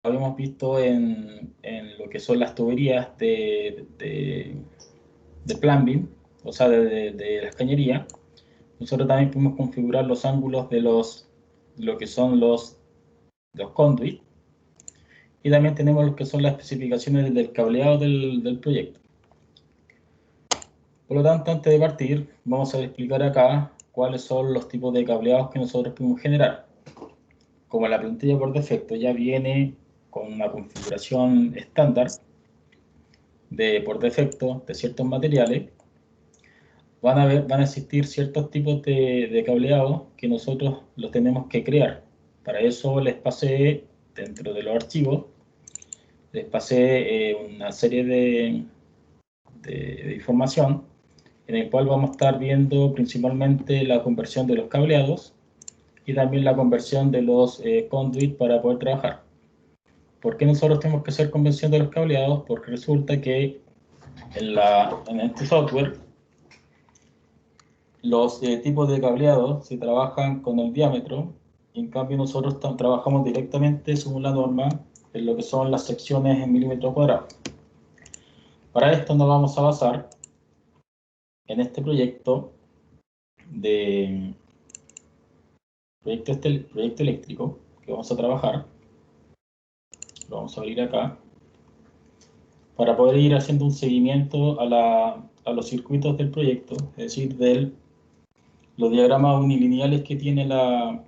habíamos visto en lo que son las tuberías de plumbing, o sea, de las cañerías. Nosotros también podemos configurar los ángulos de lo que son los conduits, y también tenemos lo que son las especificaciones del cableado del proyecto. Por lo tanto, antes de partir, vamos a explicar acá cuáles son los tipos de cableados que nosotros podemos generar. Como la plantilla por defecto ya viene con una configuración estándar por defecto de ciertos materiales, van a existir ciertos tipos de cableados que nosotros los tenemos que crear. Para eso les pasé, dentro de los archivos, les pasé una serie de información en el cual vamos a estar viendo principalmente la conversión de los cableados y también la conversión de los conduits para poder trabajar. ¿Por qué nosotros tenemos que hacer conversión de los cableados? Porque resulta que en este software los tipos de cableados se trabajan con el diámetro, y en cambio nosotros trabajamos directamente según la norma en lo que son las secciones en milímetros cuadrados. Para esto nos vamos a basar en este proyecto proyecto eléctrico que vamos a trabajar. Lo vamos a abrir acá para poder ir haciendo un seguimiento a los circuitos del proyecto, es decir, los diagramas unilineales que tiene la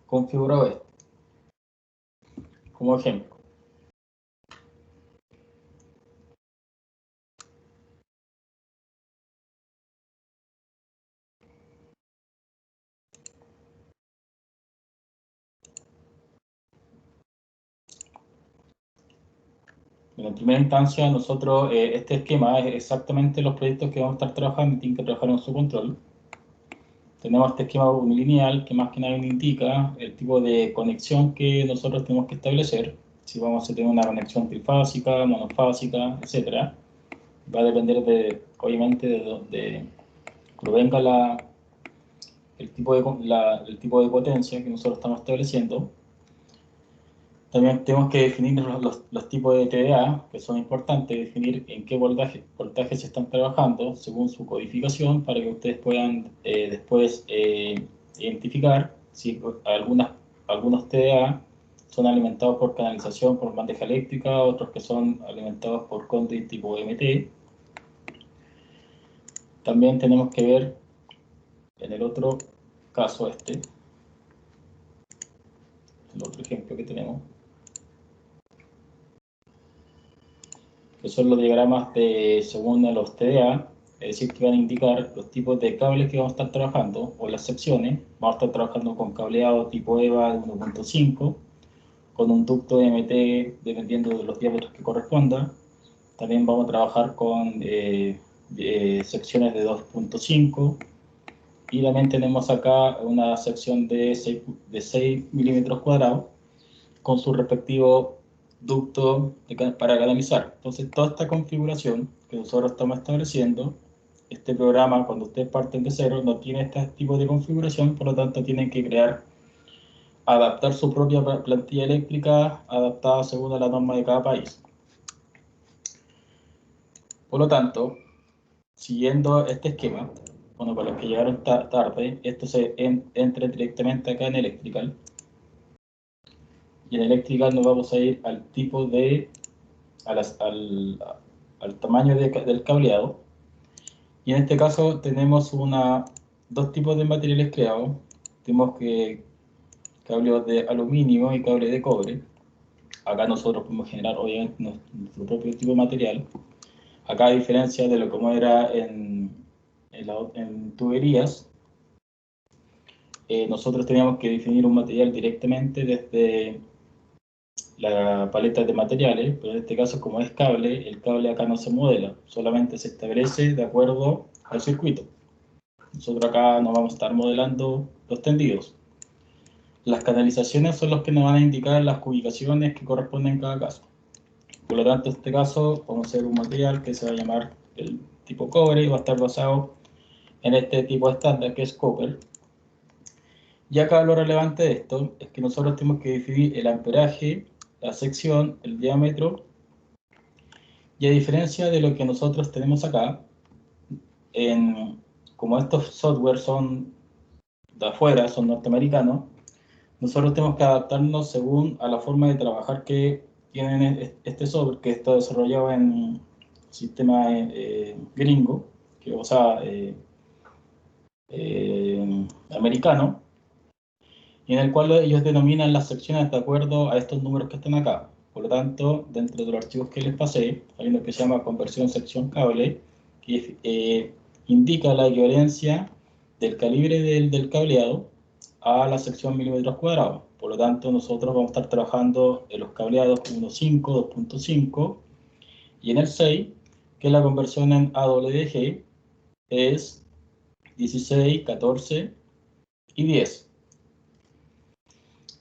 configurado esto. Como ejemplo, en primera instancia, nosotros, este esquema es exactamente los proyectos que vamos a estar trabajando y tienen que trabajar en su control. Tenemos este esquema unilineal que más que nada indica el tipo de conexión que nosotros tenemos que establecer, si vamos a tener una conexión trifásica, monofásica, etc. Va a depender obviamente de donde provenga el tipo de potencia que nosotros estamos estableciendo. También tenemos que definir los tipos de TDA, que son importantes, definir en qué voltaje se están trabajando según su codificación, para que ustedes puedan después identificar si algunos TDA son alimentados por canalización por bandeja eléctrica, otros que son alimentados por conduit tipo MT. También tenemos que ver en el otro caso, el otro ejemplo que tenemos, que son los diagramas según los TDA, es decir, que van a indicar los tipos de cables que vamos a estar trabajando, o las secciones. Vamos a estar trabajando con cableado tipo EVA de 1.5, con un ducto MT dependiendo de los diámetros que corresponda. También vamos a trabajar con secciones de 2.5, y también tenemos acá una sección de 6 milímetros cuadrados con su respectivo ducto para canalizar. Entonces, toda esta configuración que nosotros estamos estableciendo, este programa, cuando ustedes parten de cero, no tiene este tipo de configuración, por lo tanto tienen que adaptar su propia plantilla eléctrica adaptada según a la norma de cada país. Por lo tanto, siguiendo este esquema, bueno, para los que llegaron tarde, esto se entra directamente acá en Electrical, y en Electrical nos vamos a ir al tipo al tamaño del cableado, y en este caso tenemos dos tipos de materiales creados. Tenemos cableos de aluminio y cables de cobre. Acá nosotros podemos generar obviamente nuestro propio tipo de material. Acá, a diferencia de lo como era en tuberías, nosotros teníamos que definir un material directamente desde la paleta de materiales, pero en este caso, como es cable, el cable acá no se modela, solamente se establece de acuerdo al circuito. Nosotros acá no vamos a estar modelando los tendidos. Las canalizaciones son los que nos van a indicar las ubicaciones que corresponden en cada caso. Por lo tanto, en este caso vamos a hacer un material que se va a llamar el tipo cobre, y va a estar basado en este tipo estándar que es copper. Y acá lo relevante de esto es que nosotros tenemos que definir el amperaje la sección, el diámetro, y a diferencia de lo que nosotros tenemos acá, como estos software son de afuera, son norteamericanos, nosotros tenemos que adaptarnos según a la forma de trabajar que tienen este software, que está desarrollado en sistema gringo, o sea, americano, y en el cual ellos denominan las secciones de acuerdo a estos números que están acá. Por lo tanto, dentro de los archivos que les pasé, hay uno que se llama conversión sección cable, que indica la equivalencia del calibre del cableado a la sección milímetros cuadrados. Por lo tanto, nosotros vamos a estar trabajando en los cableados 1.5, 2.5, y en el 6, que es la conversión en AWG, es 16, 14 y 10.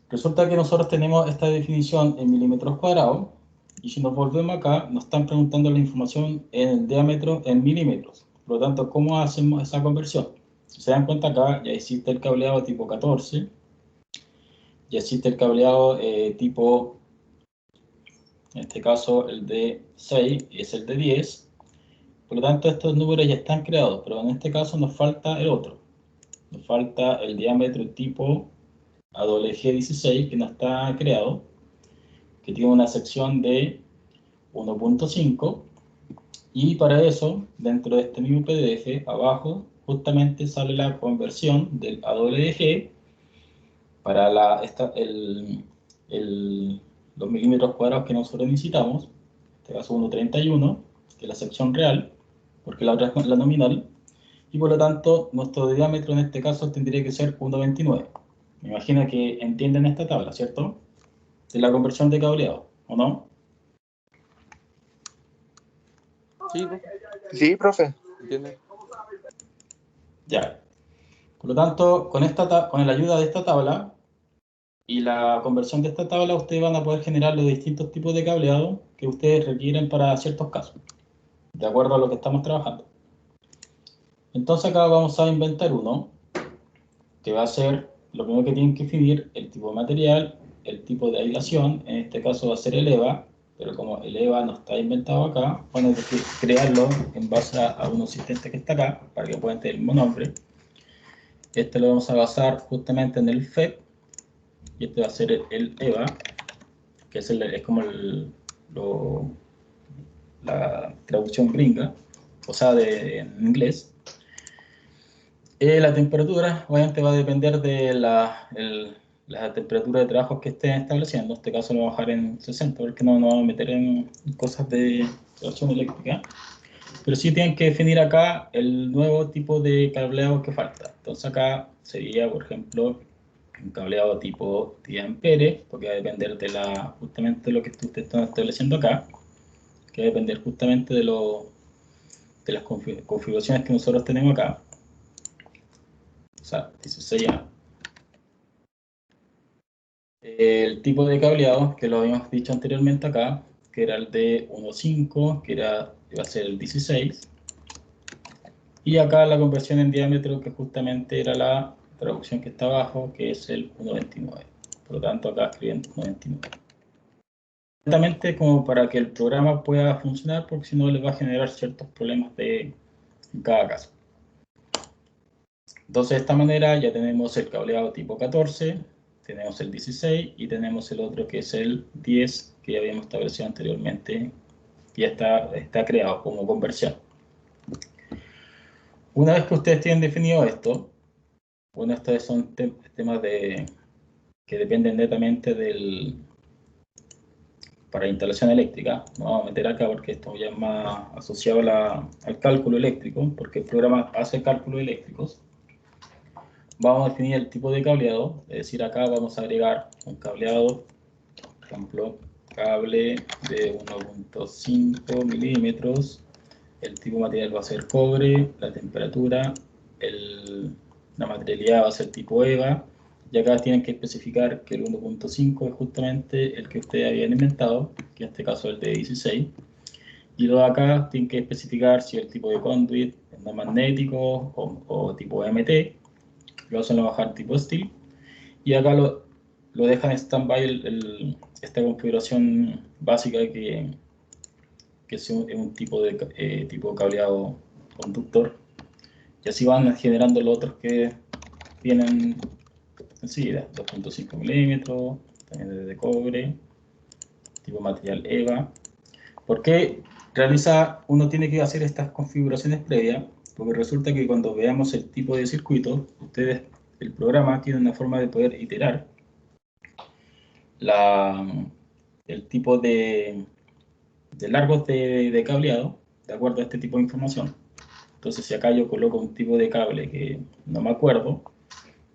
Resulta que nosotros tenemos esta definición en milímetros cuadrados, y si nos volvemos acá, nos están preguntando la información en el diámetro en milímetros. Por lo tanto, ¿cómo hacemos esa conversión? Si se dan cuenta acá, ya existe el cableado tipo 14, ya existe el cableado tipo, en este caso el de 6 es el de 10. Por lo tanto, estos números ya están creados, pero en este caso nos falta el otro. Nos falta el diámetro tipo AWG16, que no está creado, que tiene una sección de 1.5, y para eso, dentro de este mismo PDF, abajo, justamente sale la conversión del AWG para los milímetros cuadrados que nosotros necesitamos, en este caso 1.31, que es la sección real, porque la otra es la nominal, y por lo tanto, nuestro diámetro en este caso tendría que ser 1.29. Me imagino que entienden esta tabla, ¿cierto? De la conversión de cableado, ¿o no? Sí, profe. Sí, profe. ¿Entiendes? Ya. Por lo tanto, con la ayuda de esta tabla y la conversión de esta tabla, ustedes van a poder generar los distintos tipos de cableado que ustedes requieren para ciertos casos, de acuerdo a lo que estamos trabajando. Entonces acá vamos a inventar uno, que va a ser, lo primero que tienen que definir, el tipo de material, el tipo de aislación, en este caso va a ser el EVA, pero como el EVA no está inventado acá, van a tener que crearlo en base a un existente que está acá, para que puedan tener el mismo nombre. Este lo vamos a basar justamente en el FEP, y este va a ser el EVA, que es como la traducción gringa, o sea, en inglés. La temperatura obviamente va a depender de la temperatura de trabajo que estén estableciendo. En este caso lo vamos a bajar en 60, porque no nos vamos a meter en cosas de instalación eléctrica. Pero sí tienen que definir acá el nuevo tipo de cableado que falta. Entonces acá sería, por ejemplo, un cableado tipo 10 amperes, porque va a depender de justamente de lo que ustedes están estableciendo acá, que va a depender justamente de las configuraciones que nosotros tenemos acá. O sea, 16A. El tipo de cableado, que lo habíamos dicho anteriormente acá, que era el de 1.5, que iba a ser el 16. Y acá la conversión en diámetro, que justamente era la traducción que está abajo, que es el 1.29. Por lo tanto, acá escribiendo 1.29. Exactamente como para que el programa pueda funcionar, porque si no les va a generar ciertos problemas en cada caso. Entonces, de esta manera ya tenemos el cableado tipo 14, tenemos el 16 y tenemos el otro que es el 10, que ya habíamos establecido anteriormente, que ya está creado como conversión. Una vez que ustedes tienen definido esto, bueno, estos son temas que dependen netamente para instalación eléctrica. No vamos a meter acá porque esto ya es más asociado al cálculo eléctrico, porque el programa hace cálculos eléctricos. Vamos a definir el tipo de cableado, es decir, acá vamos a agregar un cableado, por ejemplo, cable de 1.5 milímetros, el tipo de material va a ser cobre, la temperatura, la materialidad va a ser tipo EVA, y acá tienen que especificar que el 1.5 es justamente el que ustedes habían inventado, que en este caso es el de 16, y luego acá tienen que especificar si el tipo de conduit es no magnético o tipo MT, lo hacen bajar tipo steel, y acá lo dejan en stand-by esta configuración básica que es un tipo de tipo cableado conductor, y así van generando los otros que tienen enseguida, 2.5 milímetros, también de cobre, tipo material EVA. ¿Por qué uno tiene que hacer estas configuraciones previas? Porque resulta que cuando veamos el tipo de circuito, el programa tiene una forma de poder iterar el tipo de largos de cableado, de acuerdo a este tipo de información. Entonces, si acá yo coloco un tipo de cable que no me acuerdo,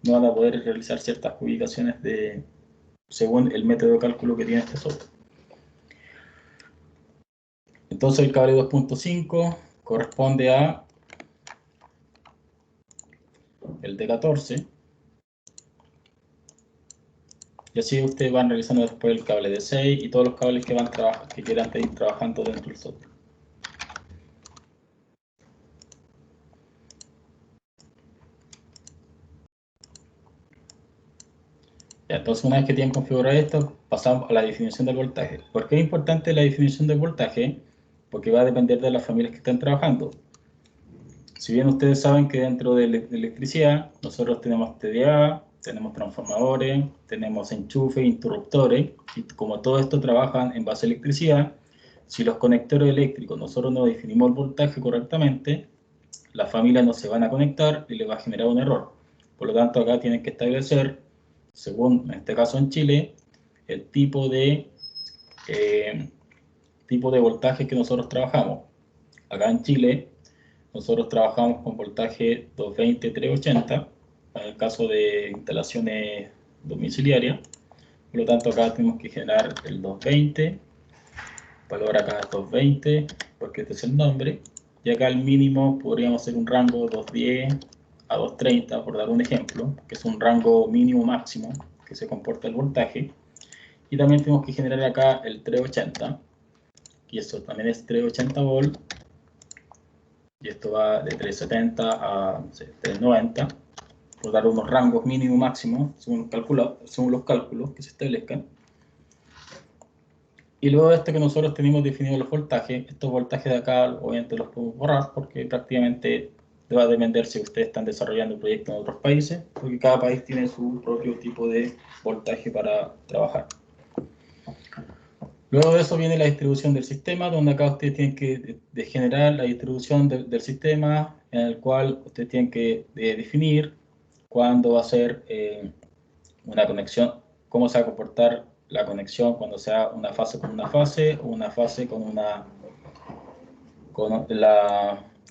no van a poder realizar ciertas ubicaciones según el método de cálculo que tiene este software. Entonces, el cable 2.5 corresponde a el de 14. Y así ustedes van realizando después el cable de 6 y todos los cables que quieran ir trabajando dentro del software. Ya, entonces, una vez que tienen configurado esto, pasamos a la definición del voltaje. ¿Por qué es importante la definición del voltaje? Porque va a depender de las familias que están trabajando. Si bien ustedes saben que dentro de electricidad, nosotros tenemos TDA, tenemos transformadores, tenemos enchufes, interruptores, y como todo esto trabaja en base a electricidad, si los conectores eléctricos nosotros no definimos el voltaje correctamente, las familias no se van a conectar y les va a generar un error. Por lo tanto, acá tienen que establecer, según en este caso en Chile, el tipo de voltaje que nosotros trabajamos. Acá en Chile, nosotros trabajamos con voltaje 220-380, en el caso de instalaciones domiciliarias. Por lo tanto, acá tenemos que generar el 220, valor acá 220, porque este es el nombre. Y acá el mínimo podríamos hacer un rango 210 a 230, por dar un ejemplo, que es un rango mínimo máximo que se comporta el voltaje. Y también tenemos que generar acá el 380, y esto también es 380 volts, y esto va de 370 a 390, por dar unos rangos mínimo máximo según los cálculos que se establezcan. Y luego de esto que nosotros tenemos definidos los voltajes, estos voltajes de acá obviamente los podemos borrar porque prácticamente va a depender si ustedes están desarrollando un proyecto en otros países, porque cada país tiene su propio tipo de voltaje para trabajar. Luego de eso viene la distribución del sistema, donde acá ustedes tienen que generar la distribución del sistema, en el cual ustedes tienen que definir cuándo va a ser una conexión, cómo se va a comportar la conexión cuando sea una fase con una fase o una fase con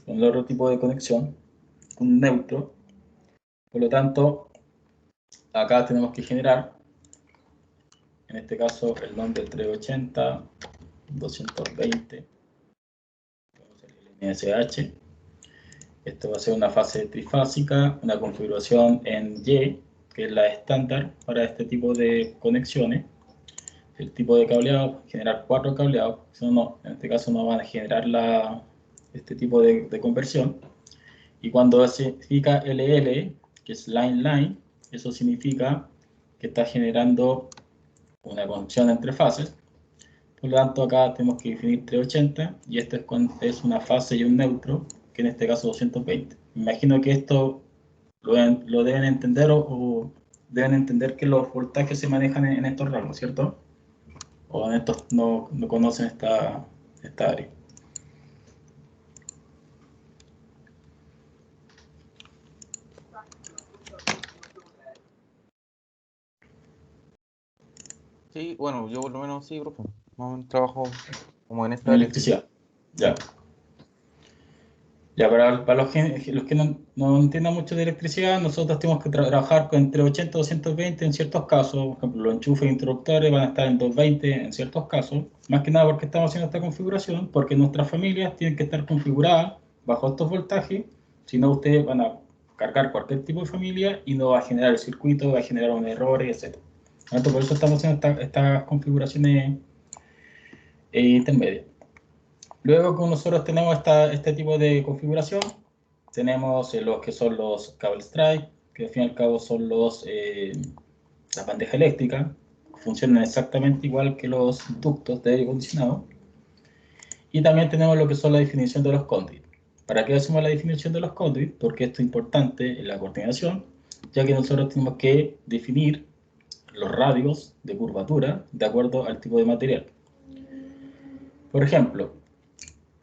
el otro tipo de conexión, un neutro. Por lo tanto, acá tenemos que generar, en este caso, el nombre 380, 220, el NSH. Esto va a ser una fase trifásica, una configuración en Y, que es la estándar para este tipo de conexiones. El tipo de cableado, generar 4 cableados, en este caso no van a generar este tipo de conversión. Y cuando significa LL, que es line, eso significa que está generando una conexión entre fases. Por lo tanto, acá tenemos que definir 380 y esto es una fase y un neutro, que en este caso 220. Me imagino que esto lo deben entender o deben entender que los voltajes se manejan en estos rangos, ¿cierto? O en estos no conocen esta área. Sí, bueno, yo por lo menos sí, profe. No trabajo como en esta En área, sí. electricidad, ya. Ya, para los que no entiendan mucho de electricidad, nosotros tenemos que trabajar entre 80 y 220 en ciertos casos. Por ejemplo, los enchufes e interruptores van a estar en 220 en ciertos casos. Más que nada porque estamos haciendo esta configuración, porque nuestras familias tienen que estar configuradas bajo estos voltajes. Si no, ustedes van a cargar cualquier tipo de familia y no va a generar el circuito, va a generar un error, etc. Por eso estamos haciendo estas configuraciones intermedias. Luego que nosotros tenemos este tipo de configuración, tenemos los que son los cable strike, que al fin y al cabo son las bandejas eléctricas, funcionan exactamente igual que los ductos de aire acondicionado. Y también tenemos lo que son la definición de los conduit. ¿Para qué hacemos la definición de los conduit? Porque esto es importante en la coordinación, ya que nosotros tenemos que definir los radios de curvatura de acuerdo al tipo de material. Por ejemplo,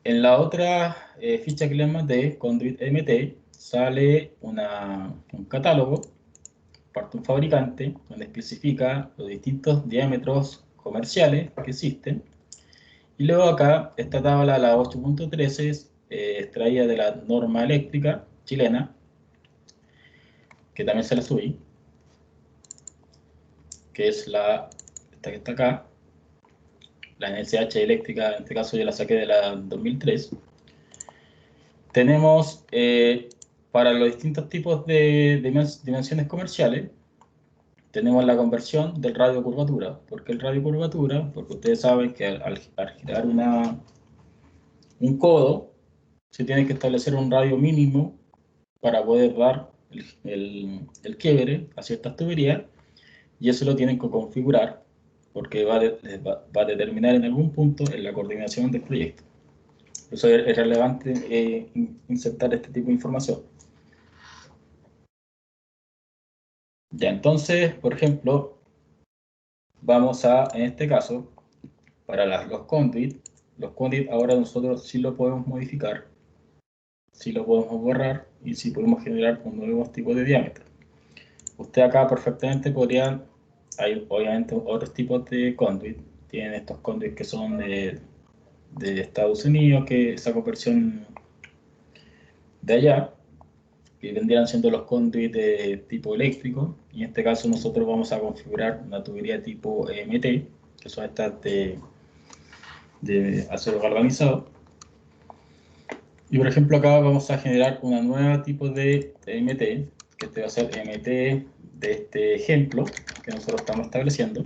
en la otra ficha que les mandé, Conduit MT, sale un catálogo, parte un fabricante, donde especifica los distintos diámetros comerciales que existen. Y luego acá, esta tabla, la 8.13, extraída de la norma eléctrica chilena, que también se la subí, que es esta que está acá, la NSH eléctrica, en este caso yo la saqué de la 2003. Tenemos para los distintos tipos de dimensiones comerciales, tenemos la conversión del radio de curvatura. ¿Por qué el radio de curvatura? Porque ustedes saben que al girar un codo, se tiene que establecer un radio mínimo para poder dar el quiebre a ciertas tuberías, y eso lo tienen que configurar porque va a determinar en algún punto en la coordinación del proyecto. Por eso es relevante insertar este tipo de información. Ya, entonces, por ejemplo, vamos a, en este caso, para los conduit ahora nosotros sí lo podemos modificar, sí lo podemos borrar y sí podemos generar un nuevo tipo de diámetro. Usted acá perfectamente podrían, hay obviamente otros tipos de conduit, tienen estos conduit que son de Estados Unidos, que esa conversión de allá, que vendrían siendo los conduit de tipo eléctrico, y en este caso nosotros vamos a configurar una tubería tipo MT, que son estas de acero galvanizado. Y por ejemplo acá vamos a generar una nueva tipo de MT, que este va a ser MT de este ejemplo que nosotros estamos estableciendo.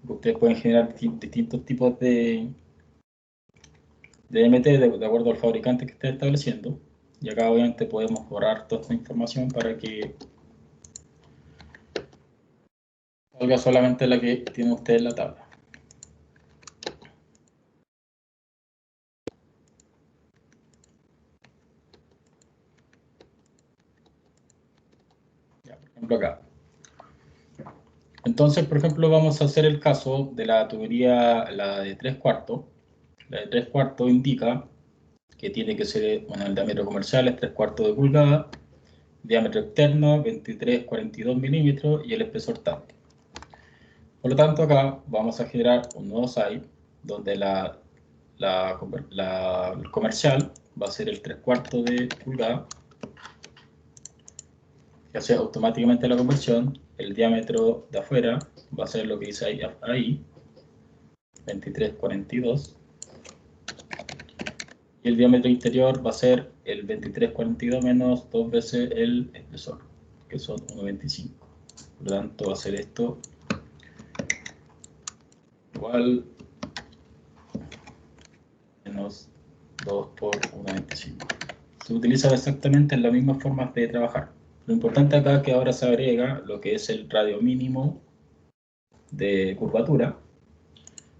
Ustedes pueden generar distintos tipos de MT de acuerdo al fabricante que esté estableciendo. Y acá obviamente podemos borrar toda esta información para que salga solamente la que tiene usted en la tabla. Ya, por ejemplo acá. Entonces, por ejemplo, vamos a hacer el caso de la tubería, la de 3/4. La de 3/4 indica que tiene que ser, bueno, el diámetro comercial es 3/4 de pulgada, diámetro externo 23,42 milímetros y el espesor tanto. Por lo tanto, acá vamos a generar un nuevo site donde el comercial va a ser el 3/4 de pulgada, que hace automáticamente la conversión. El diámetro de afuera va a ser lo que dice ahí 23,42. Y el diámetro interior va a ser el 23,42 menos 2 veces el espesor, que son 1,25. Por lo tanto, va a ser esto igual menos 2 por 1,25. Se utilizan exactamente las mismas formas de trabajar. Lo importante acá es que ahora se agrega lo que es el radio mínimo de curvatura,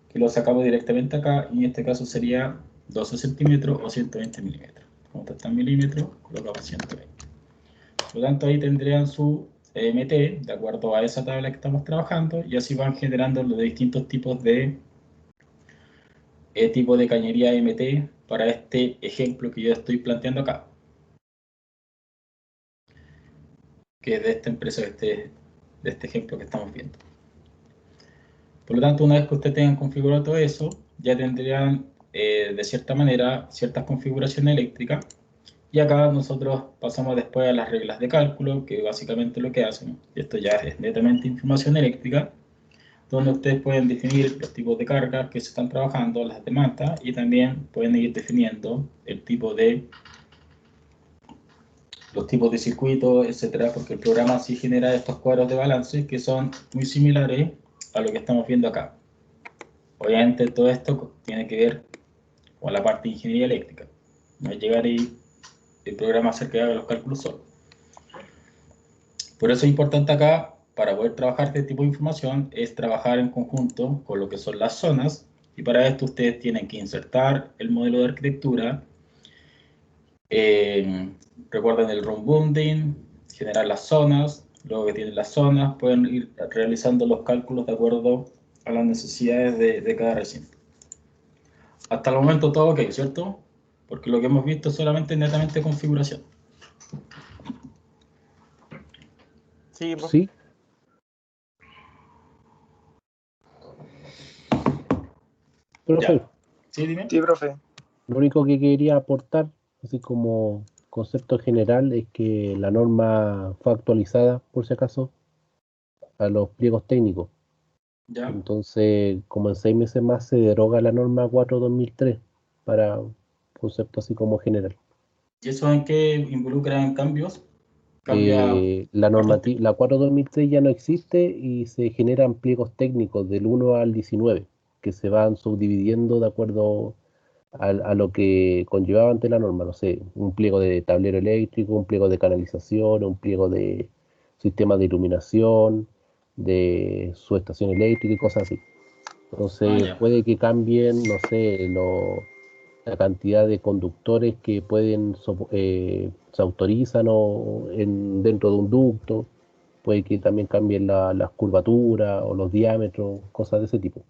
que lo sacamos directamente acá, y en este caso sería 12 centímetros o 120 milímetros. Como está en milímetros, colocamos 120. Por lo tanto, ahí tendrían su MT de acuerdo a esa tabla que estamos trabajando, y así van generando los distintos tipos de cañería MT para este ejemplo que yo estoy planteando acá, que es de esta empresa, de este ejemplo que estamos viendo. Por lo tanto, una vez que ustedes tengan configurado todo eso, ya tendrían de cierta manera ciertas configuraciones eléctricas. Y acá nosotros pasamos después a las reglas de cálculo, que básicamente lo que hacen, esto ya es netamente información eléctrica, donde ustedes pueden definir los tipos de cargas que se están trabajando, las demandas, y también pueden ir definiendo los tipos de circuitos, etcétera, porque el programa sí genera estos cuadros de balance que son muy similares a lo que estamos viendo acá. Obviamente todo esto tiene que ver con la parte de ingeniería eléctrica. No es llegar y el programa hacer que haga los cálculos solo. Por eso es importante acá para poder trabajar este tipo de información es trabajar en conjunto con lo que son las zonas, y para esto ustedes tienen que insertar el modelo de arquitectura, recuerden el run bounding, generar las zonas, luego que tienen las zonas pueden ir realizando los cálculos de acuerdo a las necesidades de cada recinto. Hasta el momento todo ok, ¿cierto? Porque lo que hemos visto es solamente netamente configuración. Sí, profe. Sí, profe, Ya. ¿Sí, dime? Sí, profe. lo único que quería aportar, así como concepto general, es que la norma fue actualizada, por si acaso, a los pliegos técnicos. Ya. Entonces, como en 6 meses más se deroga la norma 4/2003 para concepto así como general. ¿Y eso en qué involucra en cambios? Cambia. La 4/2003 ya no existe y se generan pliegos técnicos del 1 al 19 que se van subdividiendo de acuerdo a lo que conllevaba ante la norma. No sé, un pliego de tablero eléctrico, un pliego de canalización, un pliego de sistema de iluminación, de subestación eléctrica y cosas así. Entonces Ya. puede que cambien, no sé, la cantidad de conductores que se autorizan dentro de un ducto, puede que también cambien las curvaturas o los diámetros, cosas de ese tipo.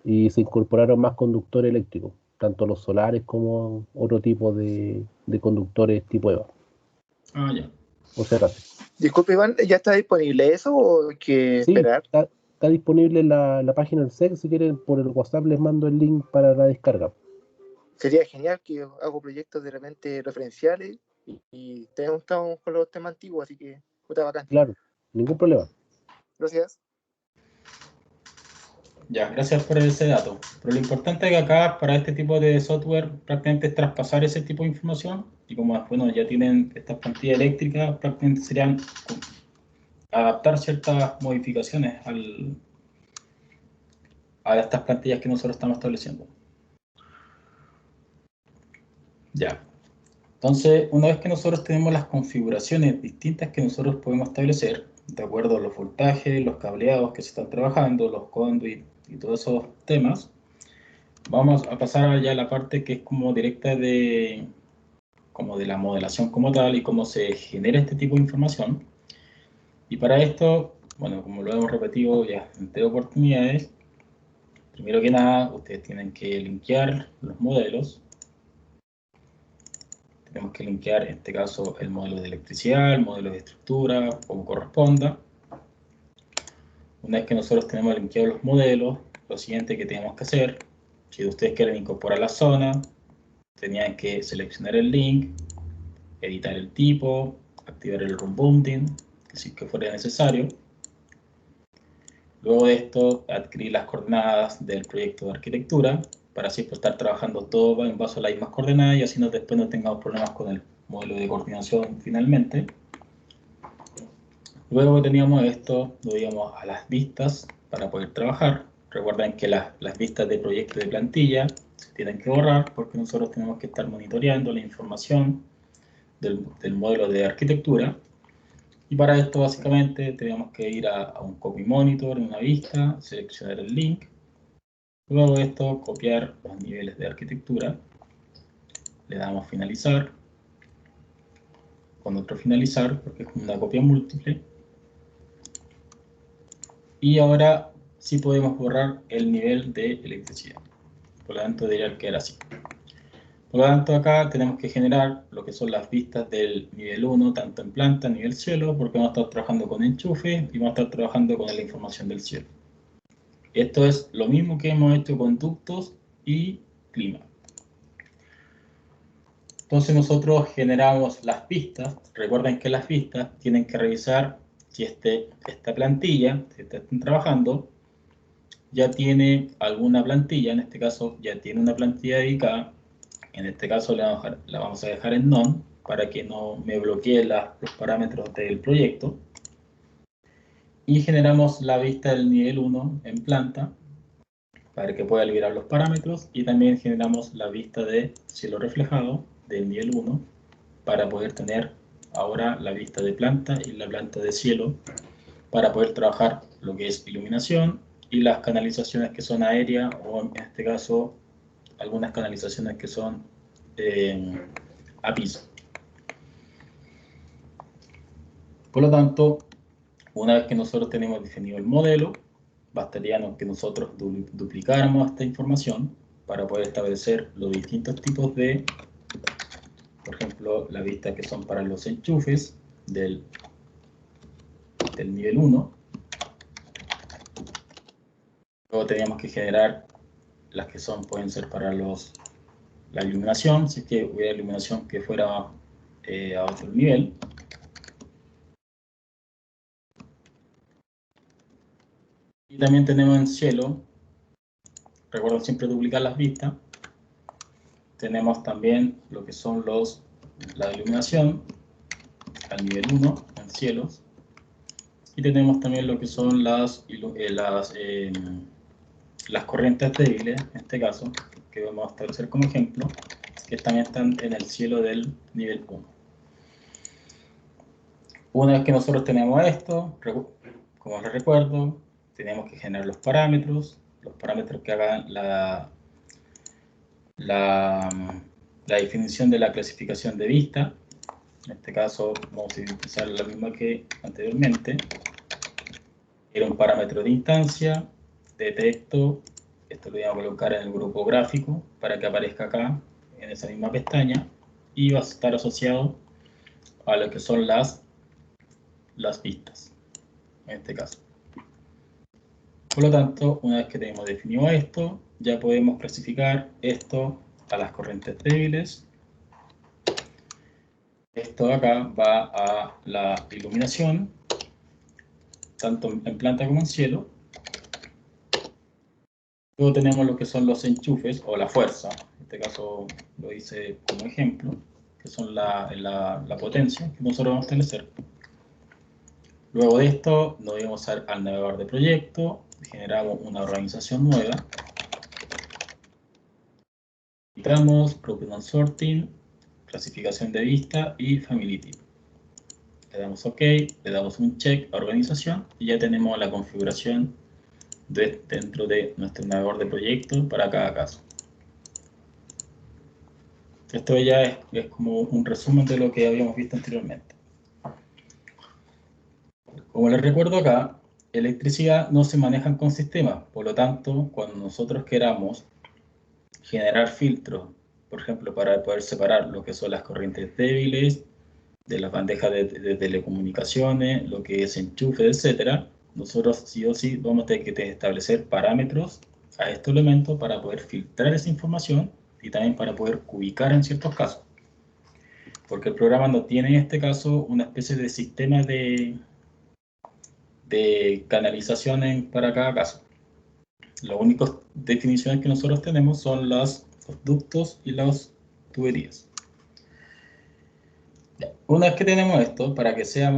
Y se incorporaron más conductores eléctricos, tanto los solares como otro tipo de conductores tipo EVA, Ya. por si acaso. Disculpe, Iván, ¿ya está disponible eso o hay que Sí, esperar? está disponible en la página del SEC. Si quieren, por el WhatsApp les mando el link para la descarga. Sería genial que yo hago proyectos de repente referenciales y estamos con los temas antiguos, así que puta bacán. Claro, ningún problema. Gracias. Ya, gracias por ese dato. Pero lo importante es que acá, para este tipo de software, prácticamente es traspasar ese tipo de información. Y como, bueno, ya tienen estas plantillas eléctricas, prácticamente serían adaptar ciertas modificaciones a estas plantillas que nosotros estamos estableciendo. Ya. Entonces, una vez que nosotros tenemos las configuraciones distintas que nosotros podemos establecer, de acuerdo a los voltajes, los cableados que se están trabajando, los conduits y todos esos temas, vamos a pasar ya a la parte que es como directa como de la modelación como tal y cómo se genera este tipo de información. Y para esto, bueno, como lo hemos repetido ya en 3 oportunidades, primero que nada, ustedes tienen que linkear los modelos. Tenemos que linkear, en este caso, el modelo de electricidad, el modelo de estructura, como corresponda. Una vez que nosotros tenemos linkeados los modelos, lo siguiente que tenemos que hacer, si ustedes quieren incorporar la zona, tenían que seleccionar el link, editar el tipo, activar el run bounding, si que fuera necesario. Luego de esto, adquirir las coordenadas del proyecto de arquitectura, para así estar trabajando todo en base a las mismas coordenadas y así después no tengamos problemas con el modelo de coordinación finalmente. Luego que teníamos esto, lo íbamos a las vistas para poder trabajar. Recuerden que las vistas de proyecto de plantilla se tienen que borrar porque nosotros tenemos que estar monitoreando la información del modelo de arquitectura. Y para esto básicamente tenemos que ir a un copy monitor en una vista, seleccionar el link. Luego de esto, copiar los niveles de arquitectura. Le damos finalizar. Con otro finalizar, porque es una copia múltiple. Y ahora sí podemos borrar el nivel de electricidad. Por lo tanto, debería quedar así. Por lo tanto, acá tenemos que generar lo que son las vistas del nivel 1, tanto en planta, nivel cielo, porque vamos a estar trabajando con enchufe y vamos a estar trabajando con la información del cielo. Esto es lo mismo que hemos hecho con ductos y clima. Entonces nosotros generamos las vistas. Recuerden que las vistas tienen que revisar si esta plantilla, si están trabajando, ya tiene alguna plantilla, en este caso ya tiene una plantilla dedicada, en este caso la vamos a dejar en none para que no me bloquee los parámetros del proyecto. Y generamos la vista del nivel 1 en planta para que pueda liberar los parámetros, y también generamos la vista de cielo reflejado del nivel 1 para poder tener ahora la vista de planta y la planta de cielo para poder trabajar lo que es iluminación y las canalizaciones que son aéreas, o en este caso algunas canalizaciones que son a piso. Por lo tanto, una vez que nosotros tenemos definido el modelo, bastaría que nosotros duplicáramos esta información para poder establecer los distintos tipos de, por ejemplo, las vistas que son para los enchufes del nivel 1. Luego teníamos que generar las que pueden ser para la iluminación, si es que hubiera iluminación que fuera a otro nivel. Y también tenemos en cielo, recuerden siempre duplicar las vistas. Tenemos también lo que son la iluminación al nivel 1 en cielos. Y tenemos también lo que son las corrientes débiles, en este caso, que vamos a establecer como ejemplo, que también están en el cielo del nivel 1. Una vez que nosotros tenemos esto, como les recuerdo, tenemos que generar los parámetros que hagan la definición de la clasificación de vista. En este caso vamos a utilizar la misma que anteriormente. Era un parámetro de instancia, detecto, esto lo voy a colocar en el grupo gráfico para que aparezca acá en esa misma pestaña, y va a estar asociado a lo que son las vistas, en este caso. Por lo tanto, una vez que tenemos definido esto, ya podemos clasificar esto a las corrientes débiles. Esto de acá va a la iluminación, tanto en planta como en cielo. Luego tenemos lo que son los enchufes o la fuerza, en este caso lo hice como ejemplo, que son la potencia que nosotros vamos a establecer. Luego de esto nos vamos al navegador de proyecto, generamos una organización nueva, entramos, Group and Sorting, clasificación de vista y Family Type. Le damos OK, le damos un check a organización y ya tenemos la configuración dentro de nuestro navegador de proyecto para cada caso. Esto ya es como un resumen de lo que habíamos visto anteriormente. Como les recuerdo acá, electricidad no se maneja con sistemas, por lo tanto, cuando nosotros queramos generar filtros, por ejemplo, para poder separar lo que son las corrientes débiles de las bandejas de telecomunicaciones, lo que es enchufe, etcétera, nosotros sí o sí vamos a tener que establecer parámetros a estos elementos para poder filtrar esa información y también para poder ubicar en ciertos casos. Porque el programa no tiene en este caso una especie de sistema de canalización para cada caso. Las únicas definiciones que nosotros tenemos son los ductos y las tuberías. Una vez que tenemos esto, para que sea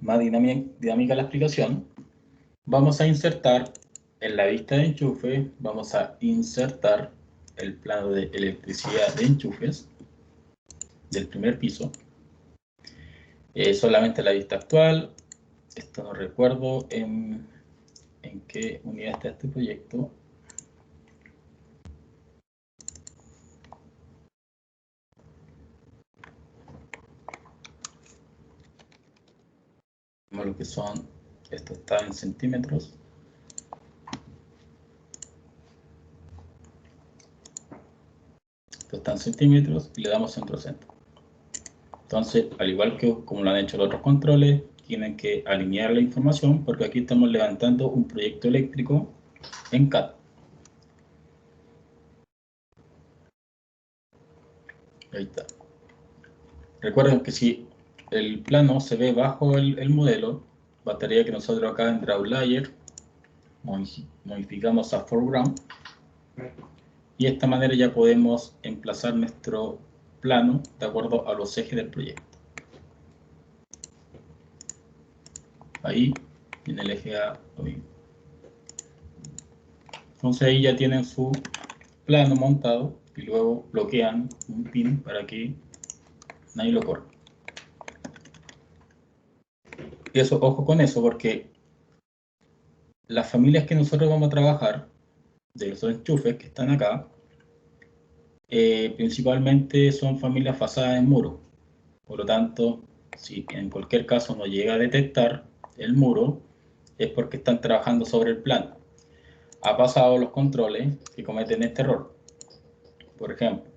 más dinámica la explicación, vamos a insertar en la vista de enchufe, vamos a insertar el plano de electricidad de enchufes del primer piso. Solamente la vista actual. Esto no recuerdo en qué unidad está este proyecto. Como lo que son, esto está en centímetros. Esto está en centímetros y le damos centro. Entonces, al igual que como lo han hecho los otros controles, tienen que alinear la información porque aquí estamos levantando un proyecto eléctrico en CAD. Ahí está. Recuerden que si el plano se ve bajo el modelo, bastaría que nosotros acá en Draw Layer modificamos a Foreground y de esta manera ya podemos emplazar nuestro plano de acuerdo a los ejes del proyecto. Ahí en el eje A lo mismo. Entonces ahí ya tienen su plano montado y luego bloquean un pin para que nadie lo corra. eso, ojo con eso, porque las familias que nosotros vamos a trabajar, de los enchufes que están acá, principalmente son familias basadas en muro. Por lo tanto, si en cualquier caso no llega a detectar el muro, es porque están trabajando sobre el plano. Ha pasado los controles que cometen este error. Por ejemplo,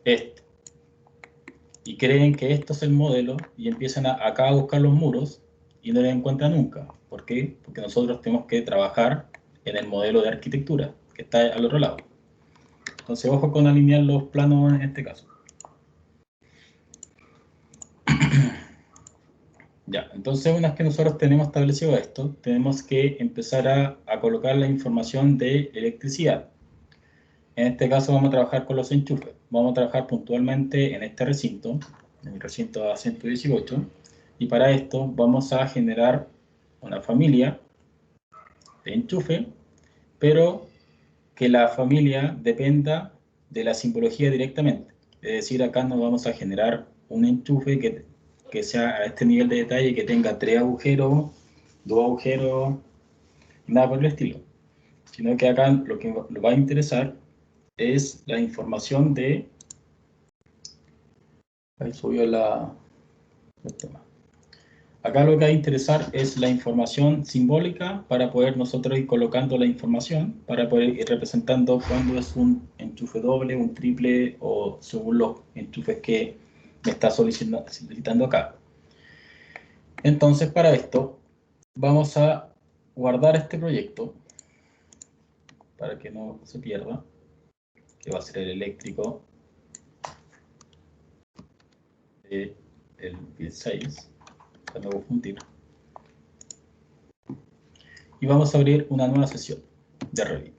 este. Y creen que esto es el modelo y empiezan acá a buscar los muros y no los encuentran nunca. ¿Por qué? Porque nosotros tenemos que trabajar en el modelo de arquitectura que está al otro lado. Entonces, ojo con alinear los planos en este caso. Ya, entonces una vez que nosotros tenemos establecido esto, tenemos que empezar a colocar la información de electricidad. En este caso vamos a trabajar con los enchufes. Vamos a trabajar puntualmente en este recinto, en el recinto A118, y para esto vamos a generar una familia de enchufe, pero que la familia dependa de la simbología directamente. Es decir, acá nos vamos a generar un enchufe que sea a este nivel de detalle, que tenga 3 agujeros, 2 agujeros, nada por el estilo. Sino que acá lo que nos va a interesar es la información de... Ahí subió el tema. Acá lo que va a interesar es la información simbólica para poder nosotros ir colocando la información, para poder ir representando cuándo es un enchufe doble, un triple o según los enchufes que me está solicitando acá. Entonces, para esto vamos a guardar este proyecto para que no se pierda, que va a ser el eléctrico del bit 6. Me voy a confundir. Y vamos a abrir una nueva sesión de Revit.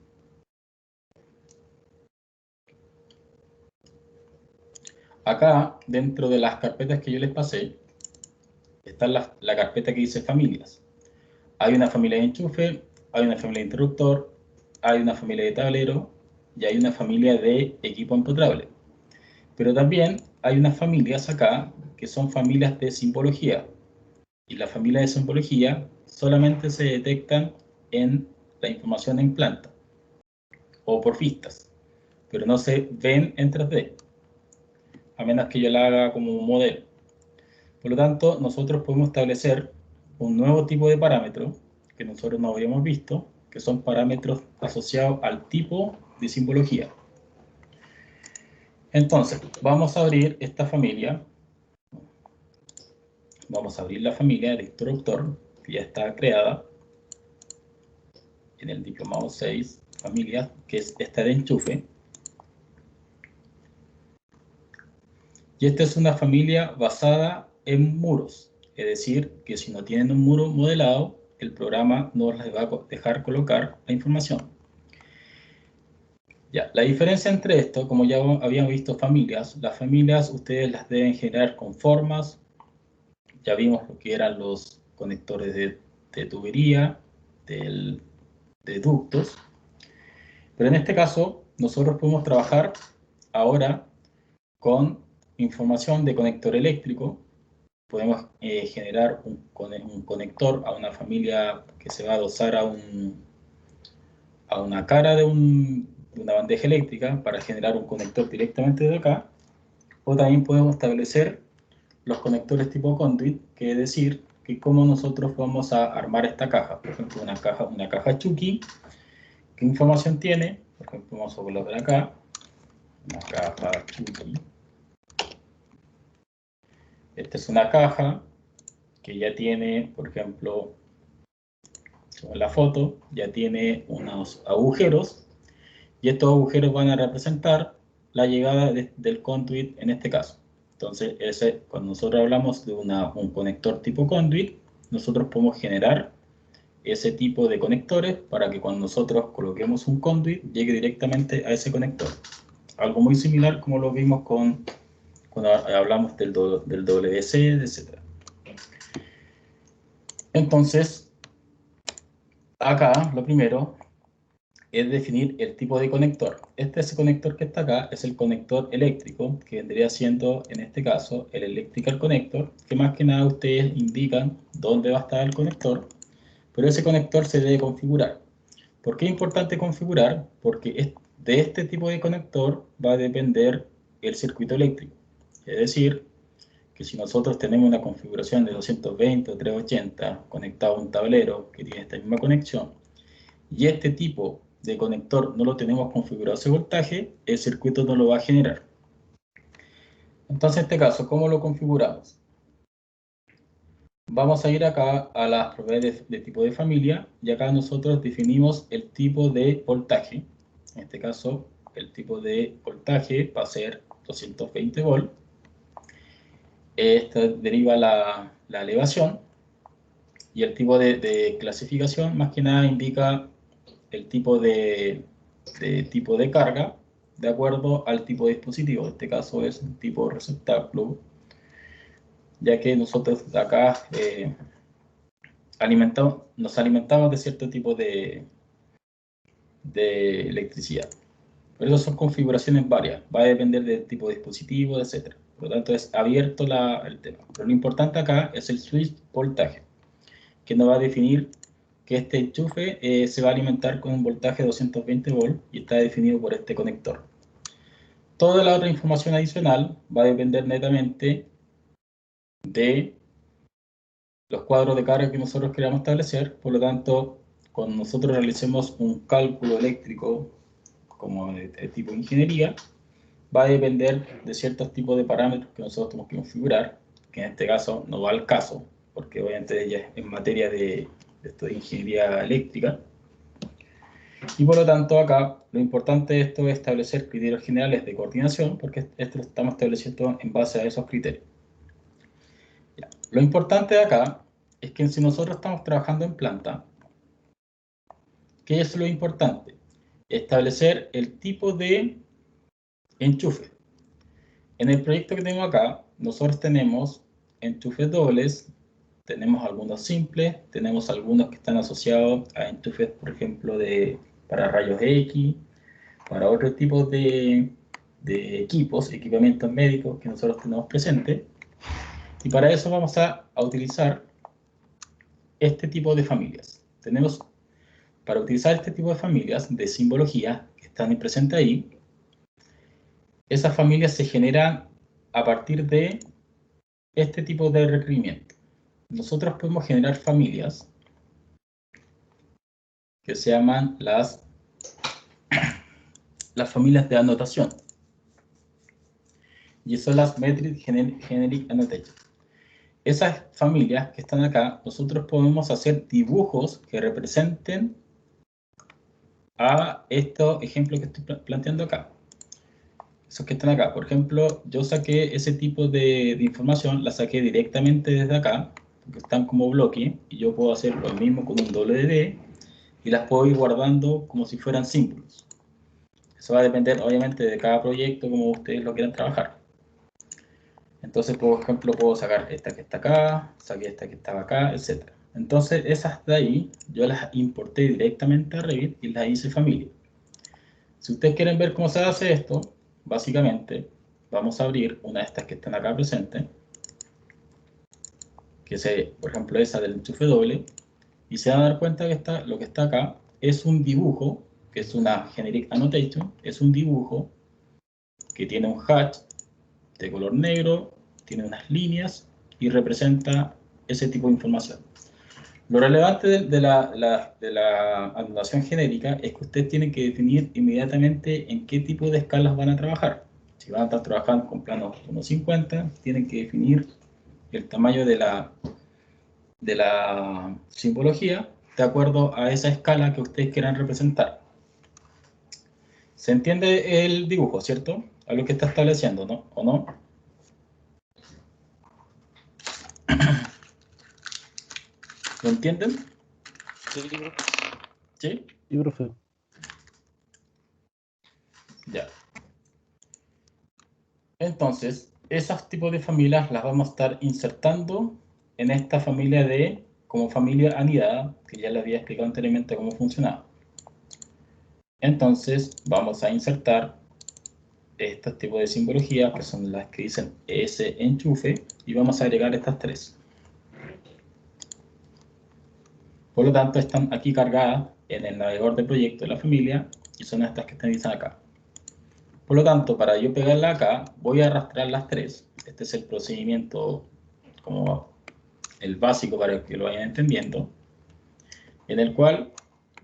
Acá, dentro de las carpetas que yo les pasé, está la carpeta que dice familias. Hay una familia de enchufe, hay una familia de interruptor, hay una familia de tablero y hay una familia de equipo empotrable. Pero también hay unas familias acá que son familias de simbología. Y las familias de simbología solamente se detectan en la información en planta o por vistas, pero no se ven en 3D, a menos que yo la haga como un modelo. Por lo tanto, nosotros podemos establecer un nuevo tipo de parámetro que nosotros no habíamos visto, que son parámetros asociados al tipo de simbología. Entonces, vamos a abrir esta familia. Vamos a abrir la familia de interruptor, que ya está creada en el diplomado 6, familia, que es esta de enchufe. Y esta es una familia basada en muros, es decir, que si no tienen un muro modelado, el programa no les va a dejar colocar la información. Ya, la diferencia entre esto, como ya habíamos visto familias, las familias ustedes las deben generar con formas. Ya vimos lo que eran los conectores de tubería, de ductos. Pero en este caso, nosotros podemos trabajar ahora con información de conector eléctrico. Podemos generar un conector a una familia que se va a adosar a una cara de una bandeja eléctrica para generar un conector directamente de acá. O también podemos establecer los conectores tipo conduit, que es decir, que cómo nosotros vamos a armar esta caja. Por ejemplo, una caja Chucky. ¿Qué información tiene? Por ejemplo, vamos a colocar acá una caja Chucky. Esta es una caja que ya tiene, por ejemplo, en la foto, ya tiene unos agujeros, y estos agujeros van a representar la llegada del conduit en este caso. Entonces, cuando nosotros hablamos de un conector tipo conduit, nosotros podemos generar ese tipo de conectores para que cuando nosotros coloquemos un conduit, llegue directamente a ese conector. Algo muy similar como lo vimos cuando hablamos del WC, etc. Entonces, acá lo primero es definir el tipo de conector. Ese conector que está acá es el conector eléctrico, que vendría siendo, en este caso, el electrical connector, que más que nada ustedes indican dónde va a estar el conector, pero ese conector se debe configurar. ¿Por qué es importante configurar? Porque de este tipo de conector va a depender el circuito eléctrico. Es decir, que si nosotros tenemos una configuración de 220 o 380 conectado a un tablero que tiene esta misma conexión, y este tipo de conector no lo tenemos configurado ese voltaje, el circuito no lo va a generar. Entonces, en este caso, ¿cómo lo configuramos? Vamos a ir acá a las propiedades de tipo de familia, y acá nosotros definimos el tipo de voltaje. En este caso, el tipo de voltaje va a ser 220 volt. Esto deriva la elevación, y el tipo de clasificación más que nada indica el tipo de carga de acuerdo al tipo de dispositivo. En este caso es un tipo receptáculo, ya que nosotros acá nos alimentamos de cierto tipo de electricidad. Por eso son configuraciones varias, va a depender del tipo de dispositivo, etc. Por lo tanto es abierto el tema. Pero lo importante acá es el switch voltaje, que nos va a definir que este enchufe se va a alimentar con un voltaje de 220 volt y está definido por este conector. Toda la otra información adicional va a depender netamente de los cuadros de carga que nosotros queramos establecer. Por lo tanto, cuando nosotros realicemos un cálculo eléctrico como de tipo ingeniería, va a depender de ciertos tipos de parámetros que nosotros tenemos que configurar, que en este caso no va al caso, porque obviamente ya es en materia de esto de ingeniería eléctrica. Y por lo tanto acá lo importante de esto es establecer criterios generales de coordinación, porque esto lo estamos estableciendo en base a esos criterios. Ya. Lo importante de acá es que si nosotros estamos trabajando en planta, ¿qué es lo importante? Establecer el tipo de enchufe. En el proyecto que tengo acá, nosotros tenemos enchufes dobles, tenemos algunos simples, tenemos algunos que están asociados a enchufes, por ejemplo, para rayos X, para otros tipos de equipamientos médicos que nosotros tenemos presentes. Y para eso vamos a utilizar este tipo de familias. Para utilizar este tipo de familias de simbología que están presentes ahí, esas familias se generan a partir de este tipo de requerimiento. Nosotros podemos generar familias que se llaman las familias de anotación. Y son las Metric Generic Annotation. Esas familias que están acá, nosotros podemos hacer dibujos que representen a estos ejemplos que estoy planteando acá. Esos que están acá. Por ejemplo, yo saqué ese tipo de información, la saqué directamente desde acá, porque están como bloque, y yo puedo hacer lo mismo con un WD, y las puedo ir guardando como si fueran símbolos. Eso va a depender, obviamente, de cada proyecto, como ustedes lo quieran trabajar. Entonces, por ejemplo, puedo sacar esta que está acá, saqué esta que estaba acá, etc. Entonces, esas de ahí, yo las importé directamente a Revit y las hice familia. Si ustedes quieren ver cómo se hace esto, básicamente, vamos a abrir una de estas que están acá presentes, que es, por ejemplo, esa del enchufe doble, y se van a dar cuenta que lo que está acá es un dibujo, que es una Generic Annotation, es un dibujo que tiene un hatch de color negro, tiene unas líneas y representa ese tipo de información. Lo relevante de la anotación genérica es que ustedes tienen que definir inmediatamente en qué tipo de escalas van a trabajar. Si van a estar trabajando con planos 1.50, tienen que definir el tamaño de la simbología de acuerdo a esa escala que ustedes quieran representar. ¿Se entiende el dibujo, cierto? A lo que está estableciendo, ¿no? ¿O no? ¿Lo entienden? Sí, profe. ¿Sí? Sí, profe. Ya. Entonces, esos tipos de familias las vamos a estar insertando en esta familia como familia anidada, que ya les había explicado anteriormente cómo funcionaba. Entonces vamos a insertar estos tipos de simbología, que son las que dicen ese enchufe, y vamos a agregar estas tres. Por lo tanto, están aquí cargadas en el navegador de proyecto de la familia, y son estas que están acá. Por lo tanto, para yo pegarla acá, voy a arrastrar las tres. Este es el procedimiento como el básico para que lo vayan entendiendo, en el cual